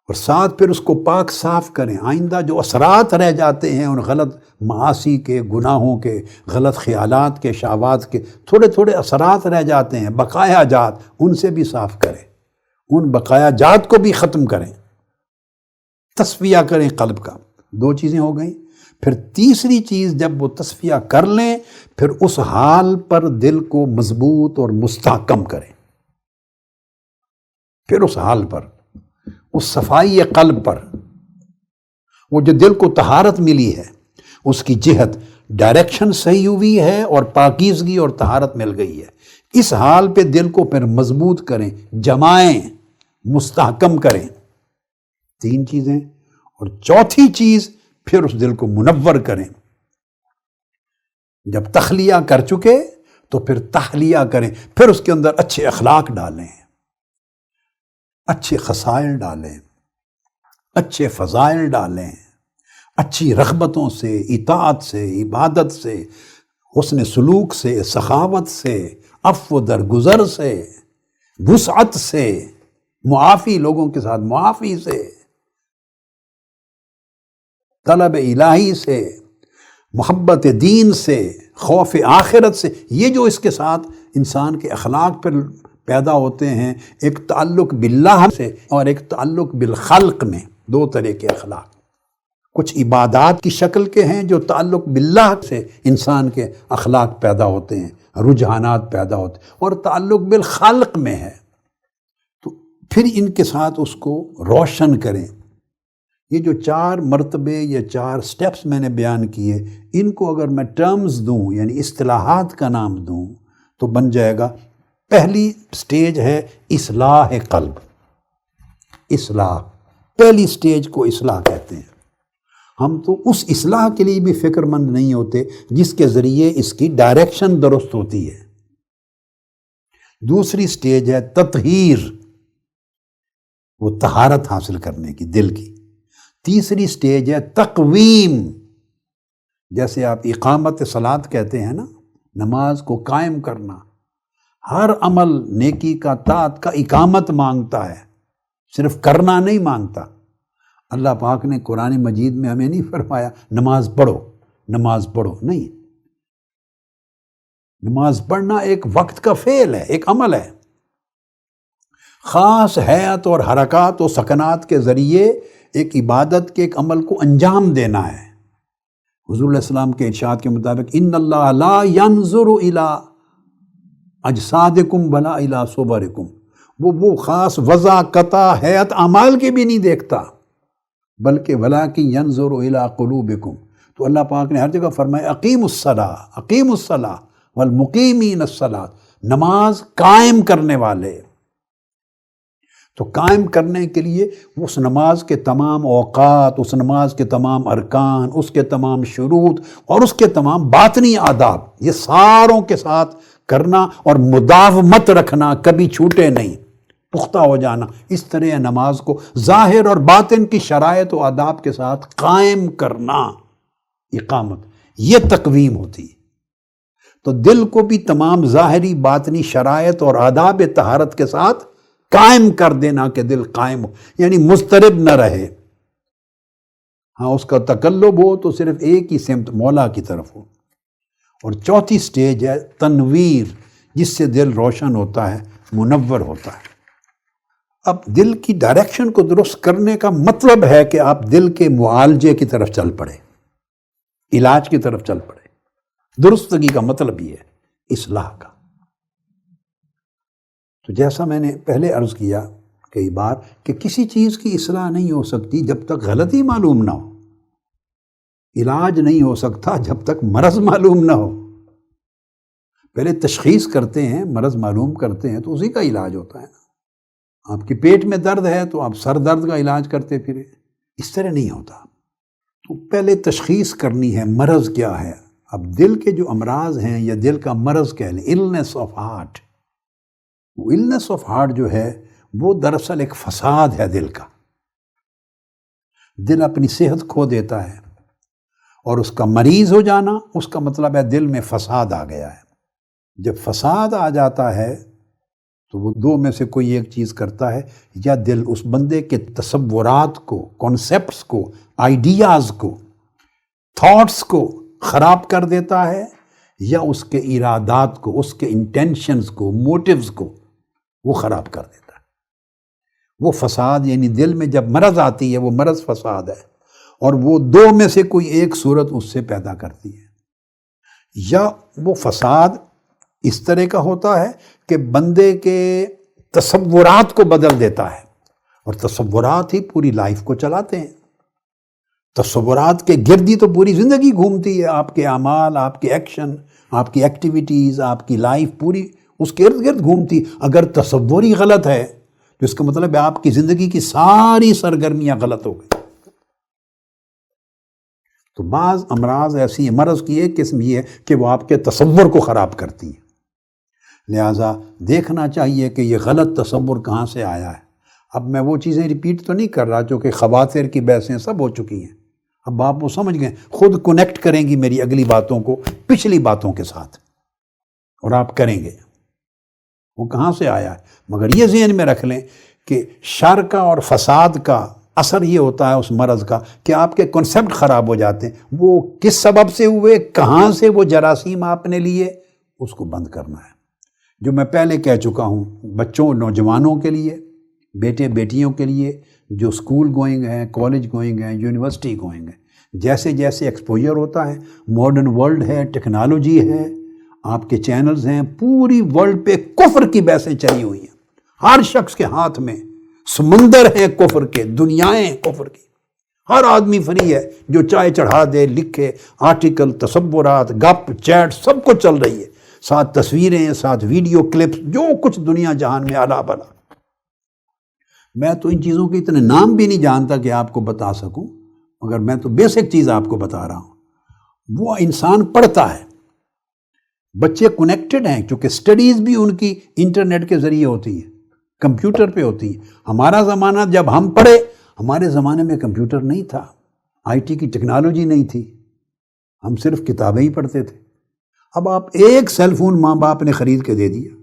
اور ساتھ پھر اس کو پاک صاف کریں۔ آئندہ جو اثرات رہ جاتے ہیں ان غلط معاصی کے، گناہوں کے، غلط خیالات کے، شہوات کے، تھوڑے تھوڑے اثرات رہ جاتے ہیں، بقایا جات، ان سے بھی صاف کریں، ان بقایا جات کو بھی ختم کریں، تصفیہ کریں قلب کا۔ 2 چیزیں ہو گئیں۔ پھر تیسری چیز، جب وہ تصفیہ کر لیں، پھر اس حال پر دل کو مضبوط اور مستحکم کریں۔ پھر اس حال پر، اس صفائی قلب پر، وہ جو دل کو طہارت ملی ہے، اس کی جہت، ڈائریکشن صحیح ہوئی ہے اور پاکیزگی اور طہارت مل گئی ہے، اس حال پہ دل کو پھر مضبوط کریں، جمائیں، مستحکم کریں۔ 3 چیزیں۔ اور چوتھی چیز، پھر اس دل کو منور کریں۔ جب تخلیہ کر چکے تو پھر تحلیہ کریں، پھر اس کے اندر اچھے اخلاق ڈالیں، اچھے خصائل ڈالیں، اچھے فضائل ڈالیں، اچھی رغبتوں سے، اطاعت سے، عبادت سے، حسن سلوک سے، سخاوت سے، عفو درگزر سے، وسعت سے، معافی، لوگوں کے ساتھ معافی سے، طلب الہی سے، محبت دین سے، خوف آخرت سے، یہ جو اس کے ساتھ انسان کے اخلاق پر پیدا ہوتے ہیں، ایک تعلق باللہ سے اور ایک تعلق بالخلق میں، دو طرح کے اخلاق، کچھ عبادات کی شکل کے ہیں جو تعلق باللہ سے انسان کے اخلاق پیدا ہوتے ہیں، رجحانات پیدا ہوتے ہیں، اور تعلق بالخلق میں ہے، تو پھر ان کے ساتھ اس کو روشن کریں۔ یہ جو 4 مرتبے یا 4 سٹیپس میں نے بیان کیے، ان کو اگر میں ٹرمز دوں یعنی اصطلاحات کا نام دوں تو بن جائے گا، پہلی سٹیج ہے اصلاح قلب، اصلاح، پہلی سٹیج کو اصلاح کہتے ہیں۔ ہم تو اس اصلاح کے لیے بھی فکر مند نہیں ہوتے جس کے ذریعے اس کی ڈائریکشن درست ہوتی ہے۔ دوسری سٹیج ہے تطہیر، وہ طہارت حاصل کرنے کی دل کی۔ تیسری سٹیج ہے تقویم، جیسے آپ اقامت صلاۃ کہتے ہیں نا، نماز کو قائم کرنا، ہر عمل نیکی کا، طاعت کا اقامت مانگتا ہے، صرف کرنا نہیں مانگتا۔ اللہ پاک نے قرآن مجید میں ہمیں نہیں فرمایا نماز پڑھو، نماز پڑھو، نہیں، نماز پڑھنا ایک وقت کا فعل ہے، ایک عمل ہے، خاص حیات اور حرکات و سکنات کے ذریعے ایک عبادت کے ایک عمل کو انجام دینا ہے۔ حضور علیہ السلام کے ارشاد کے مطابق ان اللہ لا ينظر الى اجسادکم ولا الى صورکم، وہ خاص وضع، قطع، حیات، اعمال کے بھی نہیں دیکھتا، بلکہ ولکن ينظر الى قلوبکم۔ تو اللہ پاک نے ہر جگہ فرمایا اقیموا الصلاۃ، اقیموا الصلاۃ والمقیمین الصلاۃ، نماز قائم کرنے والے۔ تو قائم کرنے کے لیے اس نماز کے تمام اوقات، اس نماز کے تمام ارکان، اس کے تمام شروط اور اس کے تمام باطنی آداب، یہ ساروں کے ساتھ کرنا اور مداومت رکھنا، کبھی چھوٹے نہیں، پختہ ہو جانا، اس طرح نماز کو ظاہر اور باطن کی شرائط و آداب کے ساتھ قائم کرنا، اقامت، یہ تقویم ہوتی ہے۔ تو دل کو بھی تمام ظاہری باطنی شرائط اور آداب طہارت کے ساتھ قائم کر دینا کہ دل قائم ہو، یعنی مضطرب نہ رہے، ہاں اس کا تقلب ہو تو صرف ایک ہی سمت، مولا کی طرف ہو۔ اور چوتھی سٹیج ہے تنویر، جس سے دل روشن ہوتا ہے، منور ہوتا ہے۔ اب دل کی ڈائریکشن کو درست کرنے کا مطلب ہے کہ آپ دل کے معالجے کی طرف چل پڑے، علاج کی طرف چل پڑے۔ درستگی کا مطلب یہ ہے اصلاح کا۔ تو جیسا میں نے پہلے عرض کیا کئی بار کہ کسی چیز کی اصلاح نہیں ہو سکتی جب تک غلطی معلوم نہ ہو، علاج نہیں ہو سکتا جب تک مرض معلوم نہ ہو۔ پہلے تشخیص کرتے ہیں، مرض معلوم کرتے ہیں تو اسی کا علاج ہوتا ہے نا۔ آپ کے پیٹ میں درد ہے تو آپ سر درد کا علاج کرتے پھرے، اس طرح نہیں ہوتا۔ تو پہلے تشخیص کرنی ہے مرض کیا ہے۔ اب دل کے جو امراض ہیں یا دل کا مرض کہہ لیں، illness of heart، وہ illness of heart جو ہے وہ دراصل ایک فساد ہے دل کا۔ دل اپنی صحت کھو دیتا ہے، اور اس کا مریض ہو جانا اس کا مطلب ہے دل میں فساد آ گیا ہے۔ جب فساد آ جاتا ہے تو وہ دو میں سے کوئی ایک چیز کرتا ہے، یا دل اس بندے کے تصورات کو، کانسیپٹس کو، آئیڈیاز کو، تھاٹس کو خراب کر دیتا ہے، یا اس کے ارادات کو، اس کے انٹینشنز کو، موٹیوز کو وہ خراب کر دیتا ہے۔ وہ فساد یعنی دل میں جب مرض آتی ہے وہ مرض فساد ہے، اور وہ دو میں سے کوئی ایک صورت اس سے پیدا کرتی ہے۔ یا وہ فساد اس طرح کا ہوتا ہے کہ بندے کے تصورات کو بدل دیتا ہے، اور تصورات ہی پوری لائف کو چلاتے ہیں۔ تصورات کے گرد ہی تو پوری زندگی گھومتی ہے، آپ کے اعمال، آپ کے ایکشن، آپ کی ایکٹیویٹیز، آپ کی لائف پوری اس کے ارد گرد گھومتی۔ اگر تصور ہی غلط ہے تو اس کا مطلب ہے آپ کی زندگی کی ساری سرگرمیاں غلط ہو گئی۔ تو بعض امراض ایسی ہیں، مرض کی ایک قسم یہ ہے کہ وہ آپ کے تصور کو خراب کرتی ہیں۔ لہٰذا دیکھنا چاہیے کہ یہ غلط تصور کہاں سے آیا ہے۔ اب میں وہ چیزیں ریپیٹ تو نہیں کر رہا جو کہ خواطر کی بحثیں سب ہو چکی ہیں، اب آپ وہ سمجھ گئے، خود کنیکٹ کریں گی میری اگلی باتوں کو پچھلی باتوں کے ساتھ، اور آپ کریں گے وہ کہاں سے آیا ہے۔ مگر یہ ذہن میں رکھ لیں کہ شر کا اور فساد کا اثر یہ ہوتا ہے اس مرض کا کہ آپ کے کنسیپٹ خراب ہو جاتے ہیں. وہ کس سبب سے ہوئے، کہاں سے وہ جراثیم آپ نے لیے، اس کو بند کرنا ہے. جو میں پہلے کہہ چکا ہوں، بچوں نوجوانوں کے لیے، بیٹے بیٹیوں کے لیے جو اسکول گوئنگ ہیں، کالج گوئنگ ہیں، یونیورسٹی گوئنگ ہیں، جیسے جیسے ایکسپوجر ہوتا ہے، ماڈرن ورلڈ ہے، ٹیکنالوجی ہے، آپ کے چینلز ہیں، پوری ورلڈ پہ کفر کی بحثیں چلی ہوئی ہیں. ہر شخص کے ہاتھ میں سمندر ہے کفر کے، دنیائیں کفر کی. ہر آدمی فری ہے جو چائے چڑھا دے، لکھے، آرٹیکل، تصورات، گپ چیٹ سب کچھ چل رہی ہے، ساتھ تصویریں، ساتھ ویڈیو کلپس، جو کچھ دنیا جہان میں اعلیٰ بلا. میں تو ان چیزوں کے اتنے نام بھی نہیں جانتا کہ آپ کو بتا سکوں، مگر میں تو بیسک چیز آپ کو بتا رہا ہوں. وہ انسان پڑھتا ہے، بچے کنیکٹڈ ہیں کیونکہ سٹڈیز بھی ان کی انٹرنیٹ کے ذریعے ہوتی ہے، کمپیوٹر پہ ہوتی ہے. ہمارا زمانہ جب ہم پڑھے، ہمارے زمانے میں کمپیوٹر نہیں تھا، آئی ٹی کی ٹیکنالوجی نہیں تھی، ہم صرف کتابیں ہی پڑھتے تھے. اب آپ ایک سیل فون ماں باپ نے خرید کے دے دیا،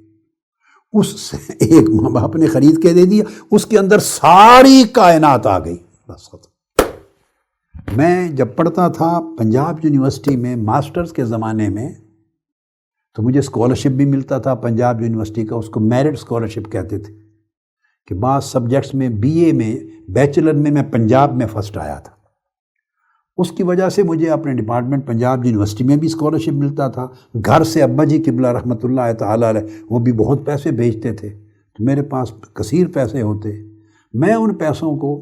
ایک ماں باپ نے خرید کے دے دیا، اس کے اندر ساری کائنات آ گئی، بس ختم. میں جب پڑھتا تھا پنجاب یونیورسٹی میں ماسٹرز کے زمانے میں، تو مجھے اسکالرشپ بھی ملتا تھا پنجاب یونیورسٹی کا، اس کو میرٹ اسکالرشپ کہتے تھے، کہ بعض سبجیکٹس میں بی اے میں، بیچلر میں پنجاب میں فرسٹ آیا تھا. اس کی وجہ سے مجھے اپنے ڈپارٹمنٹ پنجاب یونیورسٹی میں بھی اسکالرشپ ملتا تھا. گھر سے ابا جی قبلہ رحمۃ اللہ تعالیٰ علیہ وہ بھی بہت پیسے بھیجتے تھے، تو میرے پاس کثیر پیسے ہوتے. میں ان پیسوں کو،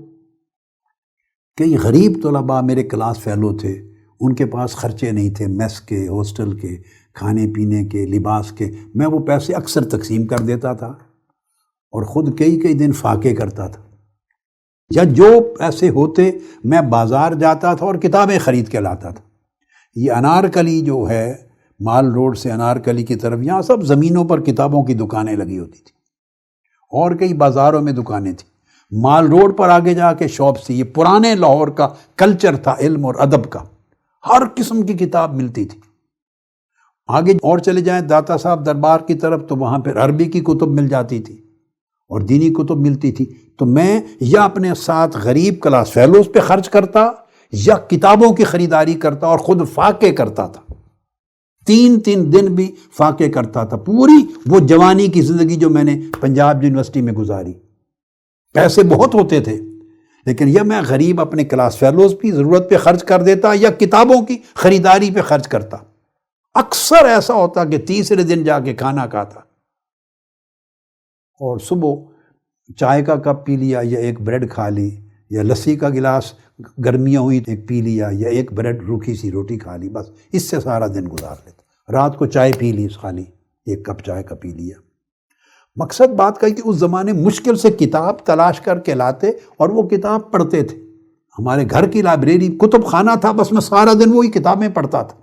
کئی غریب طلباء میرے کلاس فیلو تھے، ان کے پاس خرچے نہیں تھے، میس کے، ہاسٹل کے، کھانے پینے کے، لباس کے، میں وہ پیسے اکثر تقسیم کر دیتا تھا اور خود کئی دن فاقے کرتا تھا. یا جو پیسے ہوتے میں بازار جاتا تھا اور کتابیں خرید کے لاتا تھا. یہ انارکلی جو ہے، مال روڈ سے انارکلی کی طرف، یہاں سب زمینوں پر کتابوں کی دکانیں لگی ہوتی تھیں، اور کئی بازاروں میں دکانیں تھیں. مال روڈ پر آگے جا کے شاپ سے، یہ پرانے لاہور کا کلچر تھا علم اور ادب کا، ہر قسم کی کتاب ملتی تھی. آگے اور چلے جائیں داتا صاحب دربار کی طرف، تو وہاں پہ عربی کی کتب مل جاتی تھی اور دینی کتب ملتی تھی. تو میں یا اپنے ساتھ غریب کلاس فیلوز پہ خرچ کرتا، یا کتابوں کی خریداری کرتا اور خود فاقے کرتا تھا. 3 دن بھی فاقے کرتا تھا. پوری وہ جوانی کی زندگی جو میں نے پنجاب یونیورسٹی میں گزاری، پیسے بہت ہوتے تھے، لیکن یا میں غریب اپنے کلاس فیلوز کی ضرورت پہ خرچ کر دیتا، یا کتابوں کی خریداری پہ خرچ کرتا. اکثر ایسا ہوتا کہ تیسرے دن جا کے کھانا کھاتا اور صبح چائے کا کپ پی لیا، یا ایک بریڈ کھا لی، یا لسی کا گلاس گرمیاں ہوئی ایک پی لیا، یا ایک بریڈ روکھی سی روٹی کھا لی، بس اس سے سارا دن گزار لیتا. رات کو چائے پی لی، خالی ایک کپ چائے کا پی لیا. مقصد بات کا کہ اس زمانے مشکل سے کتاب تلاش کر کے لاتے اور وہ کتاب پڑھتے تھے. ہمارے گھر کی لائبریری کتب خانہ تھا، بس میں سارا دن وہی کتابیں پڑھتا تھا.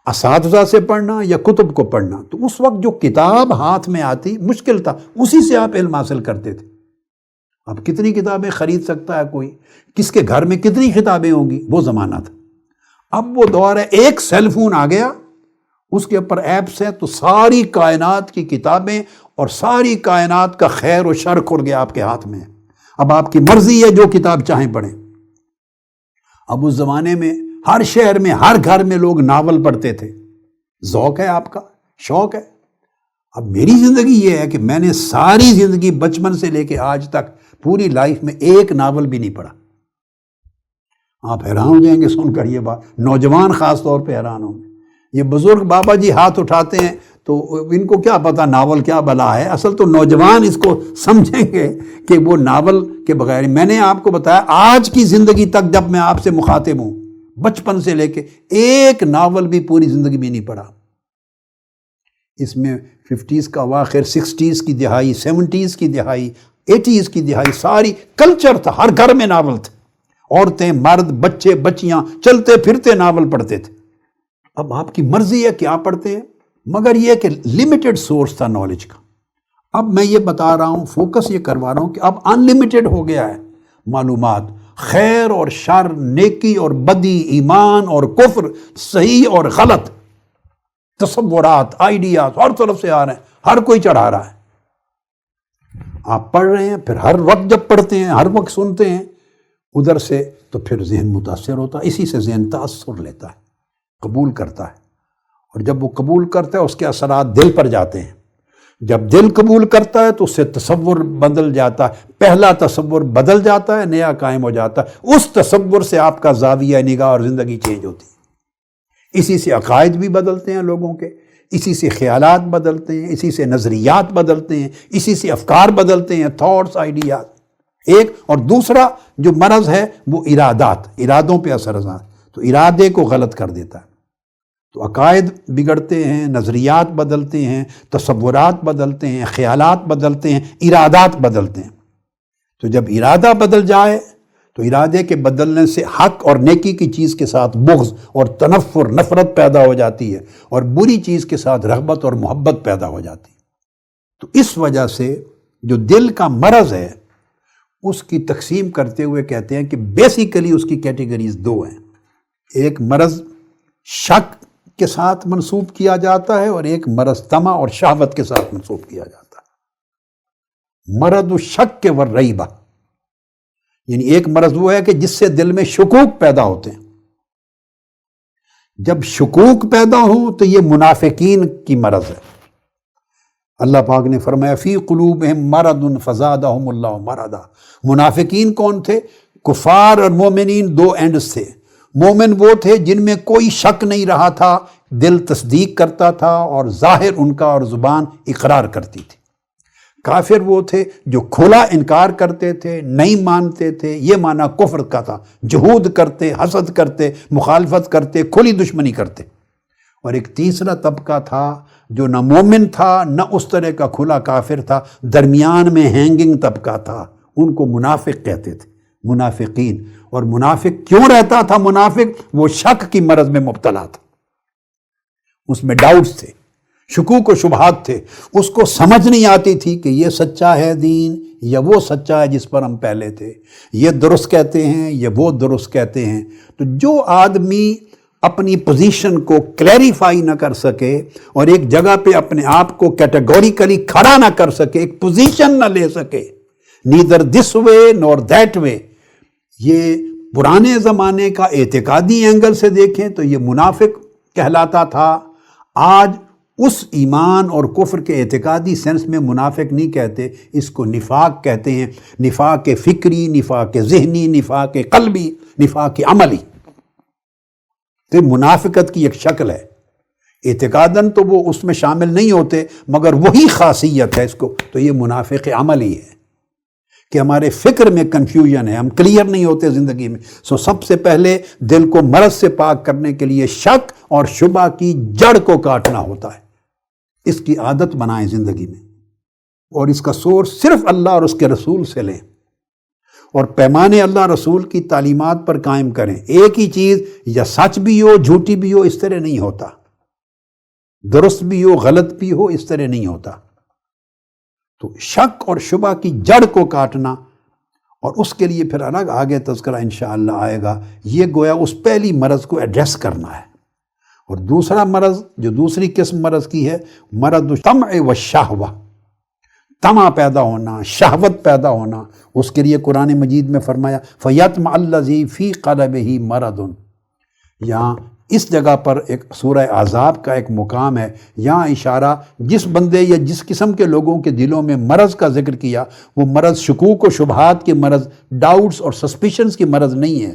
اساتذہ سے پڑھنا یا کتب کو پڑھنا، تو اس وقت جو کتاب ہاتھ میں آتی مشکل تھا، اسی سے آپ علم حاصل کرتے تھے. اب کتنی کتابیں خرید سکتا ہے کوئی، کس کے گھر میں کتنی کتابیں ہوں گی، وہ زمانہ تھا. اب وہ دور ہے، ایک سیل فون آ گیا، اس کے اوپر ایپس ہے، تو ساری کائنات کی کتابیں اور ساری کائنات کا خیر و شر کھل گیا آپ کے ہاتھ میں. اب آپ کی مرضی ہے جو کتاب چاہیں پڑھیں. اب اس زمانے میں ہر شہر میں، ہر گھر میں لوگ ناول پڑھتے تھے. ذوق ہے آپ کا، شوق ہے. اب میری زندگی یہ ہے کہ میں نے ساری زندگی بچپن سے لے کے آج تک پوری لائف میں ایک ناول بھی نہیں پڑھا. آپ حیران ہو جائیں گے سن کر یہ بات، نوجوان خاص طور پہ حیران ہوں گے. یہ بزرگ بابا جی ہاتھ اٹھاتے ہیں تو ان کو کیا پتا ناول کیا بلا ہے. اصل تو نوجوان اس کو سمجھیں گے کہ وہ ناول کے بغیر. میں نے آپ کو بتایا آج کی زندگی تک جب میں آپ سے مخاطب ہوں، بچپن سے لے کے ایک ناول بھی پوری زندگی میں نہیں پڑھا. اس میں 50s کا اواخر، 60s کی دہائی، 70s کی دہائی، 80s کی دہائی، ساری کلچر تھا، ہر گھر میں ناول تھے. عورتیں، مرد، بچے، بچیاں چلتے پھرتے ناول پڑھتے تھے. اب آپ کی مرضی ہے کیا پڑھتے ہیں، مگر یہ کہ لمیٹڈ سورس تھا نالج کا. اب میں یہ بتا رہا ہوں، فوکس یہ کروا رہا ہوں کہ اب انلمیٹڈ ہو گیا ہے معلومات. خیر اور شر، نیکی اور بدی، ایمان اور کفر، صحیح اور غلط، تصورات، آئیڈیاز ہر طرف سے آ رہے ہیں، ہر کوئی چڑھا رہا ہے. آپ پڑھ رہے ہیں، پھر ہر وقت جب پڑھتے ہیں، ہر وقت سنتے ہیں، ادھر سے تو پھر ذہن متاثر ہوتا ہے، اسی سے ذہن تاثر لیتا ہے، قبول کرتا ہے، اور جب وہ قبول کرتا ہے اس کے اثرات دل پر جاتے ہیں۔ جب دل قبول کرتا ہے تو اس سے تصور بدل جاتا ہے، پہلا تصور بدل جاتا ہے، نیا قائم ہو جاتا ہے، اس تصور سے آپ کا زاویہ نگاہ اور زندگی چینج ہوتی ہے۔ اسی سے عقائد بھی بدلتے ہیں لوگوں کے، اسی سے خیالات بدلتے ہیں، اسی سے نظریات بدلتے ہیں، اسی سے افکار بدلتے ہیں، تھاٹس، آئیڈیاز ایک۔ اور دوسرا جو مرض ہے وہ ارادات، ارادوں پہ اثر ہے، تو ارادے کو غلط کر دیتا ہے، تو عقائد بگڑتے ہیں، نظریات بدلتے ہیں، تصورات بدلتے ہیں، خیالات بدلتے ہیں، ارادات بدلتے ہیں۔ تو جب ارادہ بدل جائے تو ارادے کے بدلنے سے حق اور نیکی کی چیز کے ساتھ بغض اور تنفر، نفرت پیدا ہو جاتی ہے، اور بری چیز کے ساتھ رغبت اور محبت پیدا ہو جاتی ہے۔ تو اس وجہ سے جو دل کا مرض ہے اس کی تقسیم کرتے ہوئے کہتے ہیں کہ بیسیکلی اس کی کیٹیگریز دو ہیں، ایک مرض شک کے ساتھ منسوب کیا جاتا ہے، اور ایک مرض طمع اور شہوت کے ساتھ منسوب کیا جاتا ہے۔ مرض الشک والریبہ، یعنی ایک مرض وہ ہے کہ جس سے دل میں شکوک پیدا ہوتے ہیں۔ جب شکوک پیدا ہوں تو یہ منافقین کی مرض ہے۔ اللہ پاک نے فرمایا فی قلوبہم مرض فزادہم اللہ مرضا۔ منافقین کون تھے؟ کفار اور مومنین دو اینڈز تھے۔ مومن وہ تھے جن میں کوئی شک نہیں رہا تھا، دل تصدیق کرتا تھا اور ظاہر ان کا اور زبان اقرار کرتی تھی۔ کافر وہ تھے جو کھلا انکار کرتے تھے، نہیں مانتے تھے، یہ معنی کفر کا تھا، جہود کرتے، حسد کرتے، مخالفت کرتے، کھلی دشمنی کرتے۔ اور ایک تیسرا طبقہ تھا جو نہ مومن تھا نہ اس طرح کا کھلا کافر تھا، درمیان میں ہینگنگ طبقہ تھا، ان کو منافق کہتے تھے، منافقین۔ اور منافق کیوں رہتا تھا؟ منافق وہ شک کی مرض میں مبتلا تھا، اس میں ڈاؤٹس تھے، شکوک و شبہات تھے، اس کو سمجھ نہیں آتی تھی کہ یہ سچا ہے دین یا وہ سچا ہے جس پر ہم پہلے تھے، یہ درست کہتے ہیں یا وہ درست کہتے ہیں۔ تو جو آدمی اپنی پوزیشن کو کلیریفائی نہ کر سکے اور ایک جگہ پہ اپنے آپ کو کیٹیگوریکلی کھڑا نہ کر سکے، ایک پوزیشن نہ لے سکے، neither this way Noor that way, یہ پرانے زمانے کا اعتقادی اینگل سے دیکھیں تو یہ منافق کہلاتا تھا۔ آج اس ایمان اور کفر کے اعتقادی سینس میں منافق نہیں کہتے، اس کو نفاق کہتے ہیں، نفاق فکری، نفاق ذہنی، نفاق قلبی، نفاق عملی۔ تو منافقت کی ایک شکل ہے، اعتقاداً تو وہ اس میں شامل نہیں ہوتے مگر وہی خاصیت ہے اس کو، تو یہ منافق عملی ہے کہ ہمارے فکر میں کنفیوژن ہے، ہم کلیئر نہیں ہوتے زندگی میں۔ سب سے پہلے دل کو مرض سے پاک کرنے کے لیے شک اور شبہ کی جڑ کو کاٹنا ہوتا ہے، اس کی عادت بنائیں زندگی میں، اور اس کا سورس صرف اللہ اور اس کے رسول سے لیں، اور پیمانے اللہ رسول کی تعلیمات پر قائم کریں۔ ایک ہی چیز یا سچ بھی ہو جھوٹی بھی ہو، اس طرح نہیں ہوتا، درست بھی ہو غلط بھی ہو، اس طرح نہیں ہوتا۔ تو شک اور شبہ کی جڑ کو کاٹنا، اور اس کے لیے پھر الگ آگے تذکرہ انشاءاللہ آئے گا، یہ گویا اس پہلی مرض کو ایڈریس کرنا ہے۔ اور دوسرا مرض جو دوسری قسم مرض کی ہے، مرض الطمع والشہوہ، طمع پیدا ہونا، شہوت پیدا ہونا۔ اس کے لیے قرآن مجید میں فرمایا فَيَطْمَعَ الَّذِي فِي قَلْبِهِ مَرَضٌ۔ یہاں اس جگہ پر ایک سورہ احزاب کا ایک مقام ہے، یہاں اشارہ جس بندے یا جس قسم کے لوگوں کے دلوں میں مرض کا ذکر کیا، وہ مرض شکوک و شبہات کی مرض، ڈاؤٹس اور سسپیشنز کی مرض نہیں ہے،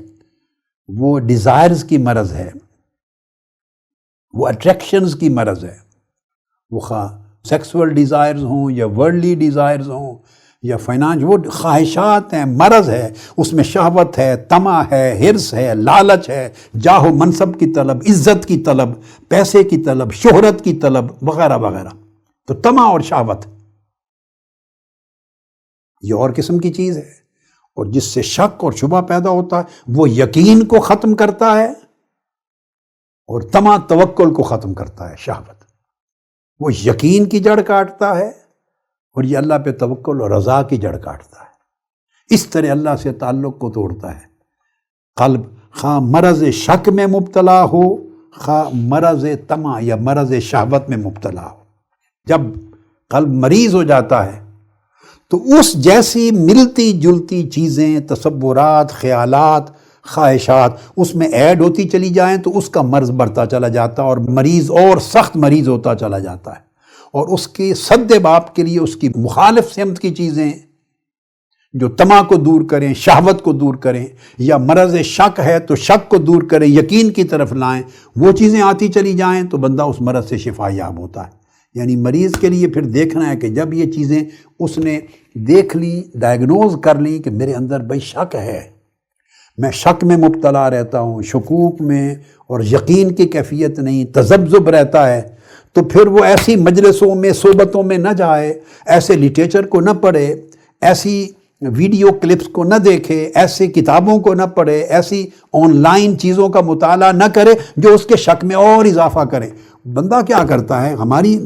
وہ ڈیزائرز کی مرض ہے، وہ اٹریکشنز کی مرض ہے، وہ خواہ سیکسول ڈیزائرز ہوں یا ورلڈلی ڈیزائرز ہوں یا فائنانس، وہ خواہشات ہیں، مرض ہے، اس میں شہوت ہے، طمع ہے، حرص ہے، لالچ ہے، جاہ و منصب کی طلب، عزت کی طلب، پیسے کی طلب، شہرت کی طلب وغیرہ وغیرہ۔ تو طمع اور شہوت یہ اور قسم کی چیز ہے، اور جس سے شک اور شبہ پیدا ہوتا ہے وہ یقین کو ختم کرتا ہے، اور طمع توکل کو ختم کرتا ہے۔ شہوت وہ یقین کی جڑ کاٹتا ہے، اور یہ اللہ پہ توکل اور رضا کی جڑ کاٹتا ہے۔ اس طرح اللہ سے تعلق کو توڑتا ہے۔ قلب خواہ مرض شک میں مبتلا ہو، خواہ مرض طمع یا مرض شہوت میں مبتلا ہو، جب قلب مریض ہو جاتا ہے تو اس جیسی ملتی جلتی چیزیں، تصورات، خیالات، خواہشات اس میں ایڈ ہوتی چلی جائیں تو اس کا مرض بڑھتا چلا جاتا ہے اور مریض اور سخت مریض ہوتا چلا جاتا ہے، اور اس کے سد باب کے لیے اس کی مخالف سمت کی چیزیں جو طمع کو دور کریں، شہوت کو دور کریں، یا مرض شک ہے تو شک کو دور کریں، یقین کی طرف لائیں، وہ چیزیں آتی چلی جائیں تو بندہ اس مرض سے شفا یاب ہوتا ہے۔ یعنی مریض کے لیے پھر دیکھنا ہے کہ جب یہ چیزیں اس نے دیکھ لی، ڈائگنوز کر لی کہ میرے اندر بھئی شک ہے، میں شک میں مبتلا رہتا ہوں، شکوک میں، اور یقین کی کیفیت نہیں، تذبذب رہتا ہے، تو پھر وہ ایسی مجلسوں میں، صحبتوں میں نہ جائے، ایسے لٹریچر کو نہ پڑھے، ایسی ویڈیو کلپس کو نہ دیکھے، ایسی کتابوں کو نہ پڑھے، ایسی آن لائن چیزوں کا مطالعہ نہ کرے جو اس کے شک میں اور اضافہ کریں۔ بندہ کیا کرتا ہے، ہماری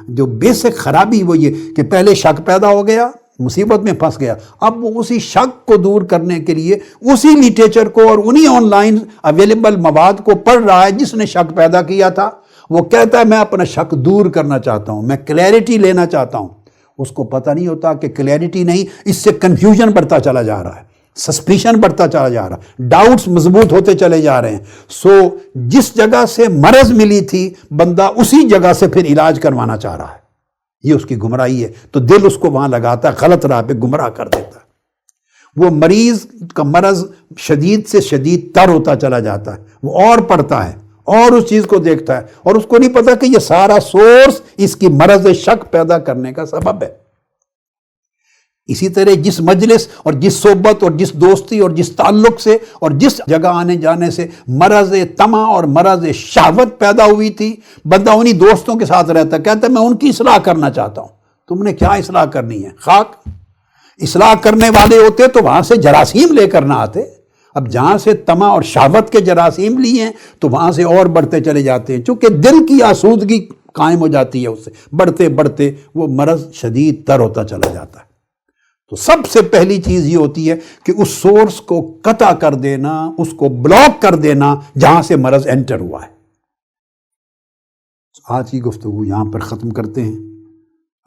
جو بیسک خرابی وہ یہ کہ پہلے شک پیدا ہو گیا، مصیبت میں پھنس گیا، اب وہ اسی شک کو دور کرنے کے لیے اسی لٹریچر کو اور انہی آن لائن اویلیبل مواد کو پڑھ رہا ہے جس نے شک پیدا کیا تھا۔ وہ کہتا ہے میں اپنا شک دور کرنا چاہتا ہوں، میں کلیئرٹی لینا چاہتا ہوں۔ اس کو پتہ نہیں ہوتا کہ کلیئرٹی نہیں، اس سے کنفیوژن بڑھتا چلا جا رہا ہے، سسپیشن بڑھتا چلا جا رہا ہے، ڈاؤٹس مضبوط ہوتے چلے جا رہے ہیں۔ سو جس جگہ سے مرض ملی تھی بندہ اسی جگہ سے پھر علاج کروانا چاہ رہا ہے، یہ اس کی گمراہی ہے۔ تو دل اس کو وہاں لگاتا ہے، غلط راہ پہ گمراہ کر دیتا ہے۔ وہ مریض کا مرض شدید سے شدید تر ہوتا چلا جاتا ہے، وہ اور پڑھتا ہے اور اس چیز کو دیکھتا ہے، اور اس کو نہیں پتا کہ یہ سارا سورس اس کی مرض شک پیدا کرنے کا سبب ہے۔ اسی طرح جس مجلس اور جس صحبت اور جس دوستی اور جس تعلق سے اور جس جگہ آنے جانے سے مرض طمع اور مرض شہوت پیدا ہوئی تھی، بندہ انہی دوستوں کے ساتھ رہتا ہے، کہتا ہے میں ان کی اصلاح کرنا چاہتا ہوں۔ تم نے کیا اصلاح کرنی ہے؟ خاک اصلاح کرنے والے ہوتے تو وہاں سے جراثیم لے کر نہ آتے۔ اب جہاں سے طمع اور شہوت کے جراثیم لیے ہیں تو وہاں سے اور بڑھتے چلے جاتے ہیں، چونکہ دل کی آسودگی قائم ہو جاتی ہے، اس سے بڑھتے بڑھتے وہ مرض شدید تر ہوتا چلا جاتا ہے۔ تو سب سے پہلی چیز یہ ہوتی ہے کہ اس سورس کو قطع کر دینا، اس کو بلاک کر دینا جہاں سے مرض انٹر ہوا ہے۔ آج کی گفتگو یہاں پر ختم کرتے ہیں،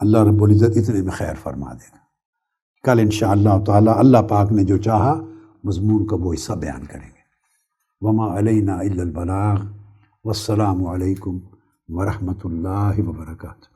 اللہ رب العزت اتنے میں خیر فرما دے گا۔ کل انشاءاللہ تعالی اللہ پاک نے جو چاہا مضمون کا وہ حصہ بیان کریں گے۔ وما علینا الا البلاغ، والسلام علیکم ورحمۃ اللہ وبرکاتہ۔